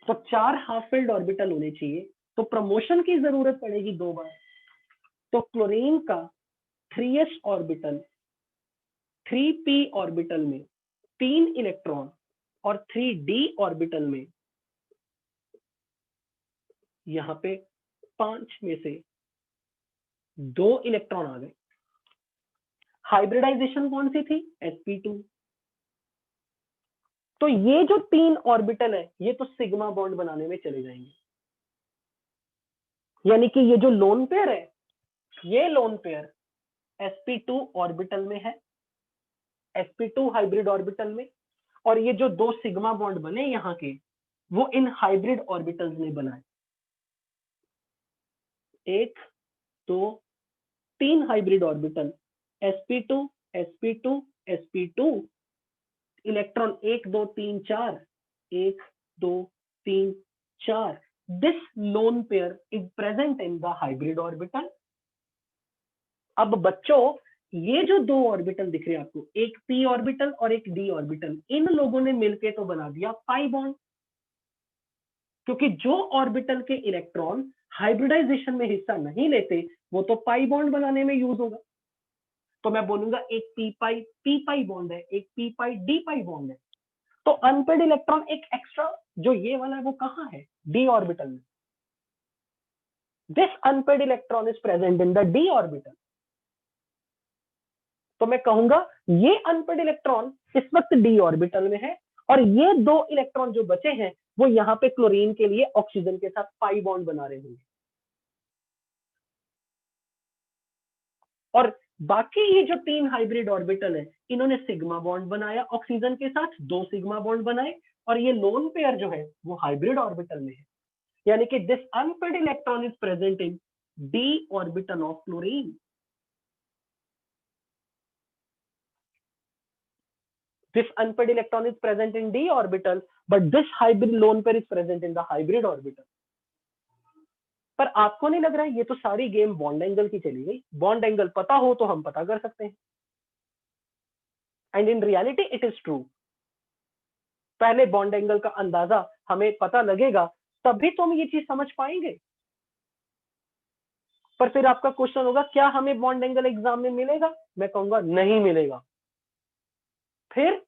तो 4 हाफ फिल्ड ऑर्बिटल होने चाहिए, तो प्रमोशन की जरूरत पड़ेगी 2 बार। तो क्लोरीन का 3s ऑर्बिटल 3p ऑर्बिटल में 3 इलेक्ट्रॉन और 3d ऑर्बिटल में यहां पे 5 में से 2 इलेक्ट्रॉन आ गए। हाइब्रिडाइजेशन कौन सी थी? sp2। तो ये जो 3 ऑर्बिटल है ये तो सिग्मा बॉन्ड बनाने में चले जाएंगे, यानी कि ये जो लोन पेयर है, ये लोन पेयर sp2 ऑर्बिटल में है, sp2 हाइब्रिड ऑर्बिटल में, और ये जो 2 सिग्मा बॉन्ड बने यहाँ के वो इन हाइब्रिड ऑर्बिटल्स ने बनाए। 1 2 3 hybrid orbital sp2 sp2 sp2, electron 1 2 3 4 1 2 3 4। This lone pair is present in the hybrid orbital. अब बच्चों ये जो 2 ऑर्बिटल दिख रहे हैं आपको, एक p ऑर्बिटल और एक d ऑर्बिटल, इन लोगों ने मिलकर तो बना दिया पाई बॉन्ड, क्योंकि जो ऑर्बिटल के इलेक्ट्रॉन हाइब्रिडाइजेशन में हिस्सा नहीं लेते वो तो पाई बॉन्ड बनाने में यूज होगा। तो मैं बोलूंगा एक p पाई बॉन्ड है, एक p पाई d पाई बॉन्ड है। तो अनपेड इलेक्ट्रॉन एक एक्स्ट्रा जो ये वाला है वो कहां है? d ऑर्बिटल में। This unpaired electron is present in the d orbital. तो मैं कहूंगा ये अनपेड इलेक्ट्रॉन इस वक्त d ऑर्बिटल में है, और ये 2 इलेक्ट्रॉन जो बचे हैं वो यहाँ पे क्लोरीन के लिए ऑक्सीजन के साथ पाई बॉन्ड बना रहे होंगे। और बाकी ये जो 3 हाइब्रिड ऑर्बिटल है, इन्होंने सिग्मा बॉन्ड बनाया ऑक्सीजन के साथ, 2 सिग्मा बॉन्ड बनाए, और ये लोन पेयर जो है वो हाइब्रिड ऑर्बिटल में है। यानी कि this unpaired electron is present in D orbital of chlorine. This unpaired electron is present in d orbital, but this hybrid lone pair is present in the hybrid orbital. पर आपको नहीं लग रहा है ये तो सारी गेम बॉन्ड एंगल की चली गई? बॉन्ड एंगल पता हो तो हम पता कर सकते हैं, and in reality it is true. पहले बॉन्ड एंगल का अंदाजा हमें पता लगेगा, तभी तो हम ये चीज समझ पाएंगे। पर फिर आपका क्वेश्चन होगा, क्या हमें बॉन्ड एंगल एग्जाम में मिलेगा? मैं कहूंगा नहीं मिलेगा। फिर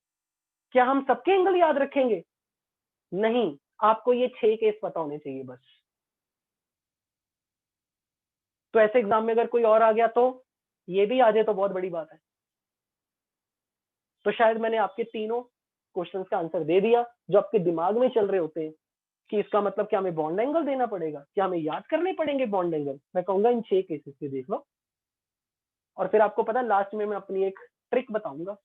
क्या हम सबके एंगल याद रखेंगे? नहीं, आपको ये 6 केस पता होने चाहिए बस। तो ऐसे एग्जाम में अगर कोई और आ गया तो ये भी आ जाए तो बहुत बड़ी बात है। तो शायद मैंने आपके तीनों क्वेश्चंस का आंसर दे दिया जो आपके दिमाग में चल रहे होते हैं कि इसका मतलब क्या हमें बॉन्ड एंगल देना पड़ेगा, क्या हमें याद करने पड़ेंगे बॉन्ड एंगल। मैं कहूंगा इन 6 केसेस से देख लो, और फिर आपको पता लास्ट में मैं अपनी एक ट्रिक बताऊंगा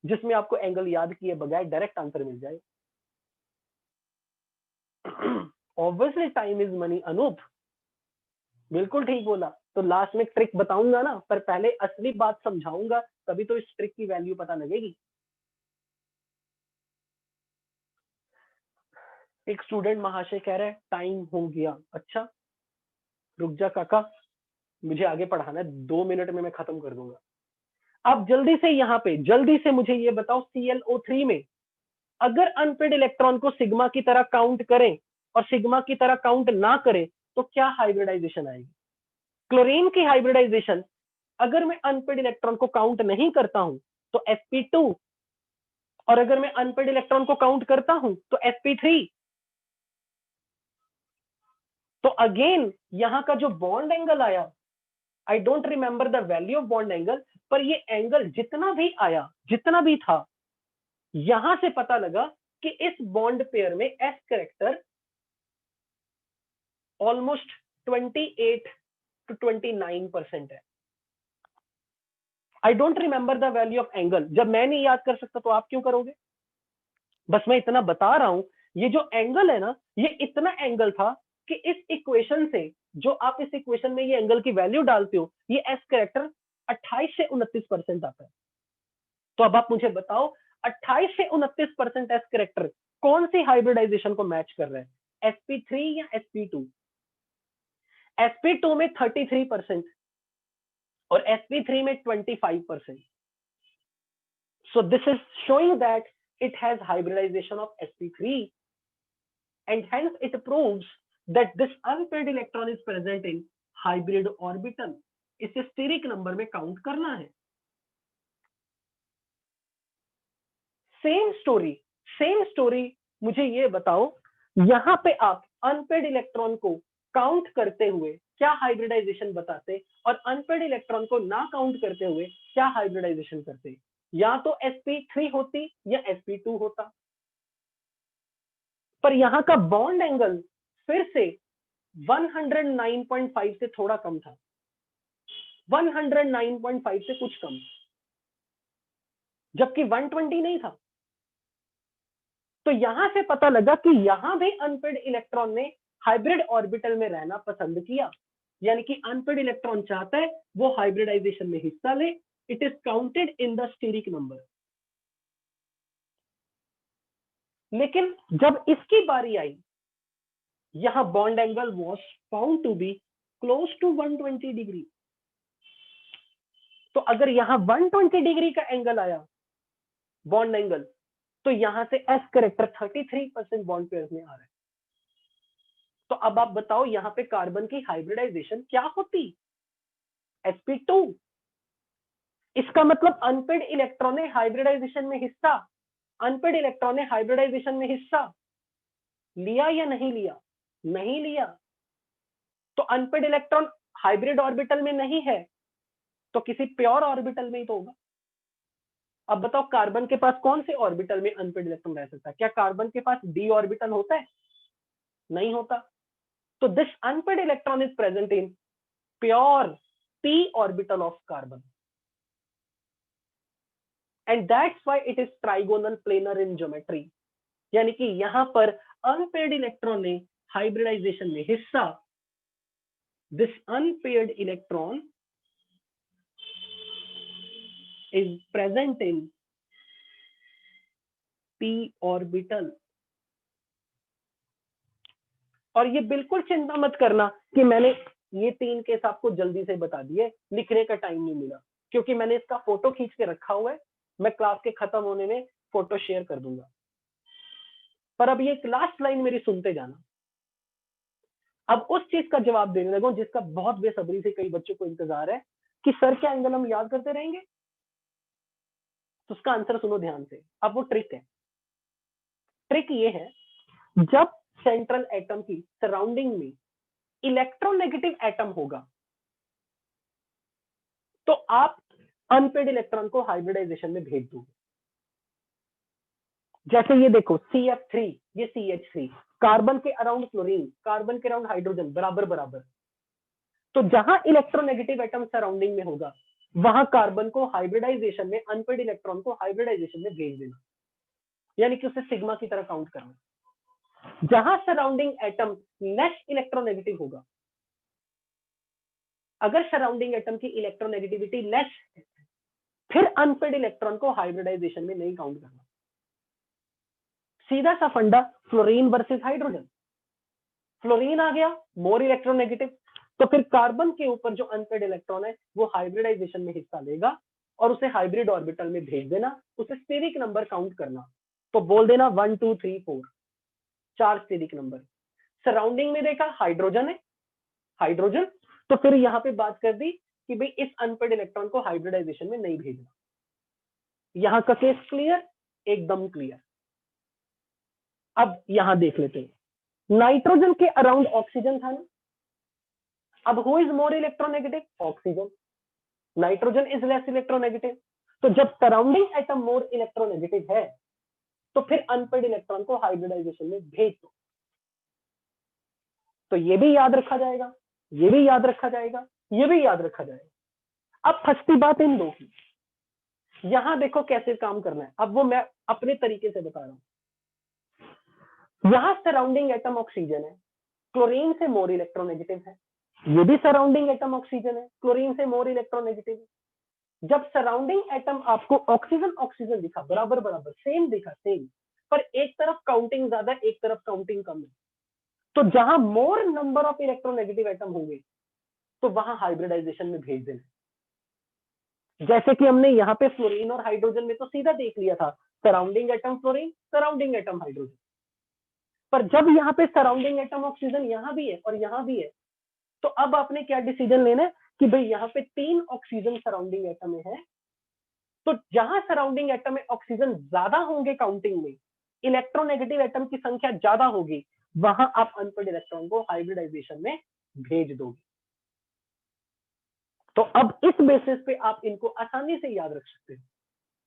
जिसमें आपको एंगल याद किए बगैर डायरेक्ट आंसर मिल जाए। Obviously time is money Anoop, बिल्कुल ठीक बोला। तो लास्ट में ट्रिक बताऊंगा ना, पर पहले असली बात समझाऊंगा, तभी तो इस ट्रिक की वैल्यू पता लगेगी। एक स्टूडेंट महाशय कह रहा है टाइम हो गया। अच्छा रुक जा काका, मुझे आगे पढ़ाना है, 2 मिनट में मैं खत्म कर दूंगा। अब जल्दी से यहाँ पे जल्दी से मुझे ये बताओ, ClO3 में अगर अनपेड इलेक्ट्रॉन को सिग्मा की तरह काउंट करें और सिग्मा की तरह काउंट ना करें तो क्या हाइब्रिडाइजेशन आएगी? क्लोरीन की हाइब्रिडाइजेशन, अगर मैं अनपेड इलेक्ट्रॉन को काउंट नहीं करता हूं तो sp2, और अगर मैं अनपेड इलेक्ट्रॉन को काउंट करता हूं तो sp3। तो अगेन यहां का जो बॉन्ड एंगल आया, I don't remember the value of bond angle, पर ये एंगल जितना भी आया, जितना भी था, यहां से पता लगा कि इस बॉन्ड पेयर में एस कैरेक्टर ऑलमोस्ट 28 to 29% है। I don't remember the value of angle. जब मैं नहीं याद कर सकता तो आप क्यों करोगे? बस मैं इतना बता रहा हूं, ये जो एंगल है ना, ये इतना एंगल था कि इस इक्वेशन से, जो आप इस इक्वेशन में ये एंगल की वैल्यू डालते हो, ये एस कैरेक्टर 28 से 29% आता है। तो अब आप मुझे बताओ 28 से 29% एस कैरेक्टर कौन सी हाइब्रिडाइजेशन को मैच कर रहा है, sp3 या sp2? sp2 में 33% और sp3 में 25%। So this is showing that it has hybridization of sp3, and hence it proves that this unpaired electron is present in hybrid orbital. इसे स्टेरिक नंबर में काउंट करना है। सेम स्टोरी मुझे ये बताओ, यहां पे आप अनपेड इलेक्ट्रॉन को काउंट करते हुए क्या हाइब्रिडाइजेशन बताते, और अनपेड इलेक्ट्रॉन को ना काउंट करते हुए क्या हाइब्रिडाइजेशन करते? या तो sp3 होती या sp2 होता। पर यहां का बॉन्ड एंगल फिर से 109.5 से थोड़ा कम था, 109.5 से कुछ कम, जबकि 120 नहीं था। तो यहां से पता लगा कि यहां भी अनपेड इलेक्ट्रॉन ने हाइब्रिड ऑर्बिटल में रहना पसंद किया, यानी कि अनपेड इलेक्ट्रॉन चाहता है वो हाइब्रिडाइजेशन में हिस्सा ले। It is counted in the steric number. लेकिन जब इसकी बारी आई, यहां bond angle was found to be close to 120 degree. तो अगर यहां 120 डिग्री का एंगल आया बॉन्ड एंगल, तो यहां से एस कैरेक्टर 33% बॉन्ड पेयर्स में आ रहा है। तो अब आप बताओ यहां पे कार्बन की हाइब्रिडाइजेशन क्या होती? sp2। इसका मतलब अनपेड इलेक्ट्रॉन ने हाइब्रिडाइजेशन में हिस्सा, अनपेड इलेक्ट्रॉन ने हाइब्रिडाइजेशन में हिस्सा लिया या नहीं लिया? नहीं लिया। तो अनपेड इलेक्ट्रॉन हाइब्रिड ऑर्बिटल में नहीं है, तो किसी प्योर ऑर्बिटल में ही तो होगा। अब बताओ कार्बन के पास कौन से ऑर्बिटल में अनपेड इलेक्ट्रॉन रह सकता है? क्या कार्बन के पास d ऑर्बिटल होता है? नहीं होता। तो this unpaired electron is present in pure p orbital of carbon. And that's why it is trigonal planar in geometry. यानी कि यहां पर अनपेयर्ड इलेक्ट्रॉन ने हाइब्रिडाइजेशन में हिस्सा, this unpaired electron is present in p orbital। और ये बिल्कुल चिंता मत करना कि मैंने ये 3 केस आपको जल्दी से बता दिए, लिखने का टाइम नहीं मिला, क्योंकि मैंने इसका फोटो खींच के रखा हुआ है, मैं क्लास के खत्म होने में फोटो शेयर कर दूंगा। पर अब ये लास्ट लाइन मेरी सुनते जाना। अब उस चीज का जवाब देने लगो जिसका बहुत बेसब्री से कई बच्चों को इंतजार है कि सर क्या एंगल हम याद करते रहेंगे। तो उसका आंसर सुनो ध्यान से। अब वो ट्रिक है। ट्रिक ये है, जब सेंट्रल एटम की सराउंडिंग में इलेक्ट्रोनेगेटिव एटम होगा तो आप अनपेड इलेक्ट्रॉन को हाइब्रिडाइजेशन में भेज दोगे। जैसे ये देखो CF3, ये CH3, कार्बन के अराउंड क्लोरीन, कार्बन के अराउंड हाइड्रोजन, बराबर बराबर। तो जहां इलेक्ट्रोनेगेटिव एटम सराउंडिंग में होगा वहां कार्बन को हाइब्रिडाइजेशन में, अनपेड इलेक्ट्रॉन को हाइब्रिडाइजेशन में भेज देना, यानी कि उसे सिग्मा की तरह काउंट करना। जहां सराउंडिंग एटम लेस इलेक्ट्रोनेगेटिव होगा, अगर सराउंडिंग एटम की इलेक्ट्रोनेगेटिविटी लेस है, फिर अनपेड इलेक्ट्रॉन को हाइब्रिडाइजेशन में नहीं काउंट करना। सीधा सा फंडा, फ्लोरीन वर्सेस हाइड्रोजन। फ्लोरीन आ गया मोर इलेक्ट्रोनेगेटिव, तो फिर कार्बन के ऊपर जो अनपेड इलेक्ट्रॉन है वो हाइब्रिडाइजेशन में हिस्सा लेगा और उसे हाइब्रिड ऑर्बिटल में भेज देना, उसे स्टेरिक नंबर काउंट करना। तो बोल देना 1 2 3 4, 4 स्टेरिक नंबर। सराउंडिंग में देखा हाइड्रोजन है, हाइड्रोजन, तो फिर यहां पे बात कर दी कि भाई इस अनपेड इलेक्ट्रॉन को हाइब्रिडाइजेशन में नहीं भेजना। यहां का केस क्लियर, एकदम क्लियर। अब यहां देख लेते हैं, नाइट्रोजन के अराउंड ऑक्सीजन था ना। अब who is more electronegative? Oxygen. Nitrogen is less electronegative. तो जब सराउंडिंग एटम मोर इलेक्ट्रोनेगेटिव है तो फिर अनपेड इलेक्ट्रॉन को हाइब्रिडाइजेशन में भेज दो। तो ये भी याद रखा जाएगा, ये भी याद रखा जाएगा, ये भी याद रखा जाएगा। अब फंसती बात इन दो की। यहां देखो कैसे काम करना है, अब वो मैं अपने तरीके से बता रहा हूं। यहां सराउंडिंग एटम ऑक्सीजन है, क्लोरीन से मोर इलेक्ट्रोनेगेटिव है। ये भी सराउंडिंग एटम ऑक्सीजन है, क्लोरीन से मोर इलेक्ट्रोनेगेटिव है। जब सराउंडिंग एटम आपको ऑक्सीजन ऑक्सीजन दिखा, बराबर बराबर सेम दिखा, सेम, पर एक तरफ काउंटिंग ज्यादा, एक तरफ काउंटिंग कम है, तो जहां मोर नंबर ऑफ इलेक्ट्रोनेगेटिव एटम होंगे तो वहां हाइब्रिडाइजेशन में भेज देना। जैसे कि हमने यहाँ पे फ्लोरीन और हाइड्रोजन में तो सीधा देख लिया था, surrounding atom fluorine, surrounding atom hydrogen. पर जब यहाँ पे सराउंडिंग एटम ऑक्सीजन यहाँ भी है और यहाँ भी है, तो अब आपने क्या डिसीजन लेना है कि भाई यहाँ पे 3 ऑक्सीजन सराउंडिंग एटम में है, तो जहां सराउंडिंग एटम में ऑक्सीजन ज्यादा होंगे काउंटिंग में, इलेक्ट्रोनेगेटिव एटम की संख्या ज्यादा होगी, वहां आप अनपेड इलेक्ट्रॉन को हाइब्रिडाइजेशन में भेज दोगे। तो अब इस बेसिस पे आप इनको आसानी से याद रख सकते हैं।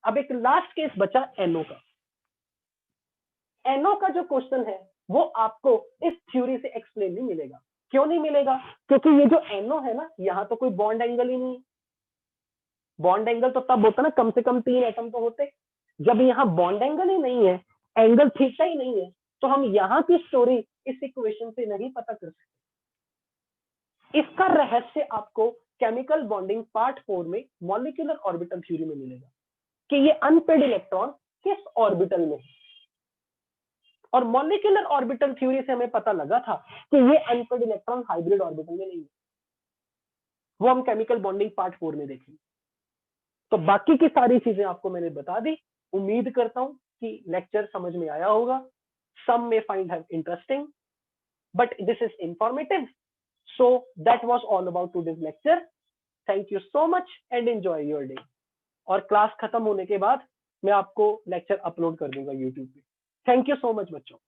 अब एक लास्ट केस बचा NO का। NO का जो क्वेश्चन है वो आपको इस थ्योरी से एक्सप्लेन नहीं मिलेगा। क्यों नहीं मिलेगा? क्योंकि ये जो NO है ना, यहाँ तो कोई बॉन्ड एंगल ही नहीं है। बॉन्ड एंगल तो तब होता ना, कम से कम 3 एटम तो होते। जब यहाँ बॉन्ड एंगल ही नहीं है, एंगल थीटा ही नहीं है, तो हम यहाँ की स्टोरी इस इक्वेशन से नहीं पता कर सकते। इसका रहस्य आपको केमिकल बॉन्डिंग पार्ट 4 में मॉलिक्यूलर ऑर्बिटल थ्योरी में मिलेगा कि ये अनपेड इलेक्ट्रॉन किस ऑर्बिटल में है। और मॉलिक्यूलर ऑर्बिटल थ्योरी से हमें पता लगा था कि ये अनपेड इलेक्ट्रॉन हाइब्रिड ऑर्बिटल में नहीं है। वो हम केमिकल बॉन्डिंग पार्ट 4 में देखेंगे। तो बाकी की सारी चीजें आपको मैंने बता दी। उम्मीद करता हूं कि लेक्चर समझ में आया होगा। Some may find it interesting, but this is informative. So that was all about today's lecture. Thank you so much and enjoy your day. और क्लास खत्म होने के बाद मैं आपको लेक्चर अपलोड कर दूंगा YouTube पे। थैंक यू सो मच बच्चों।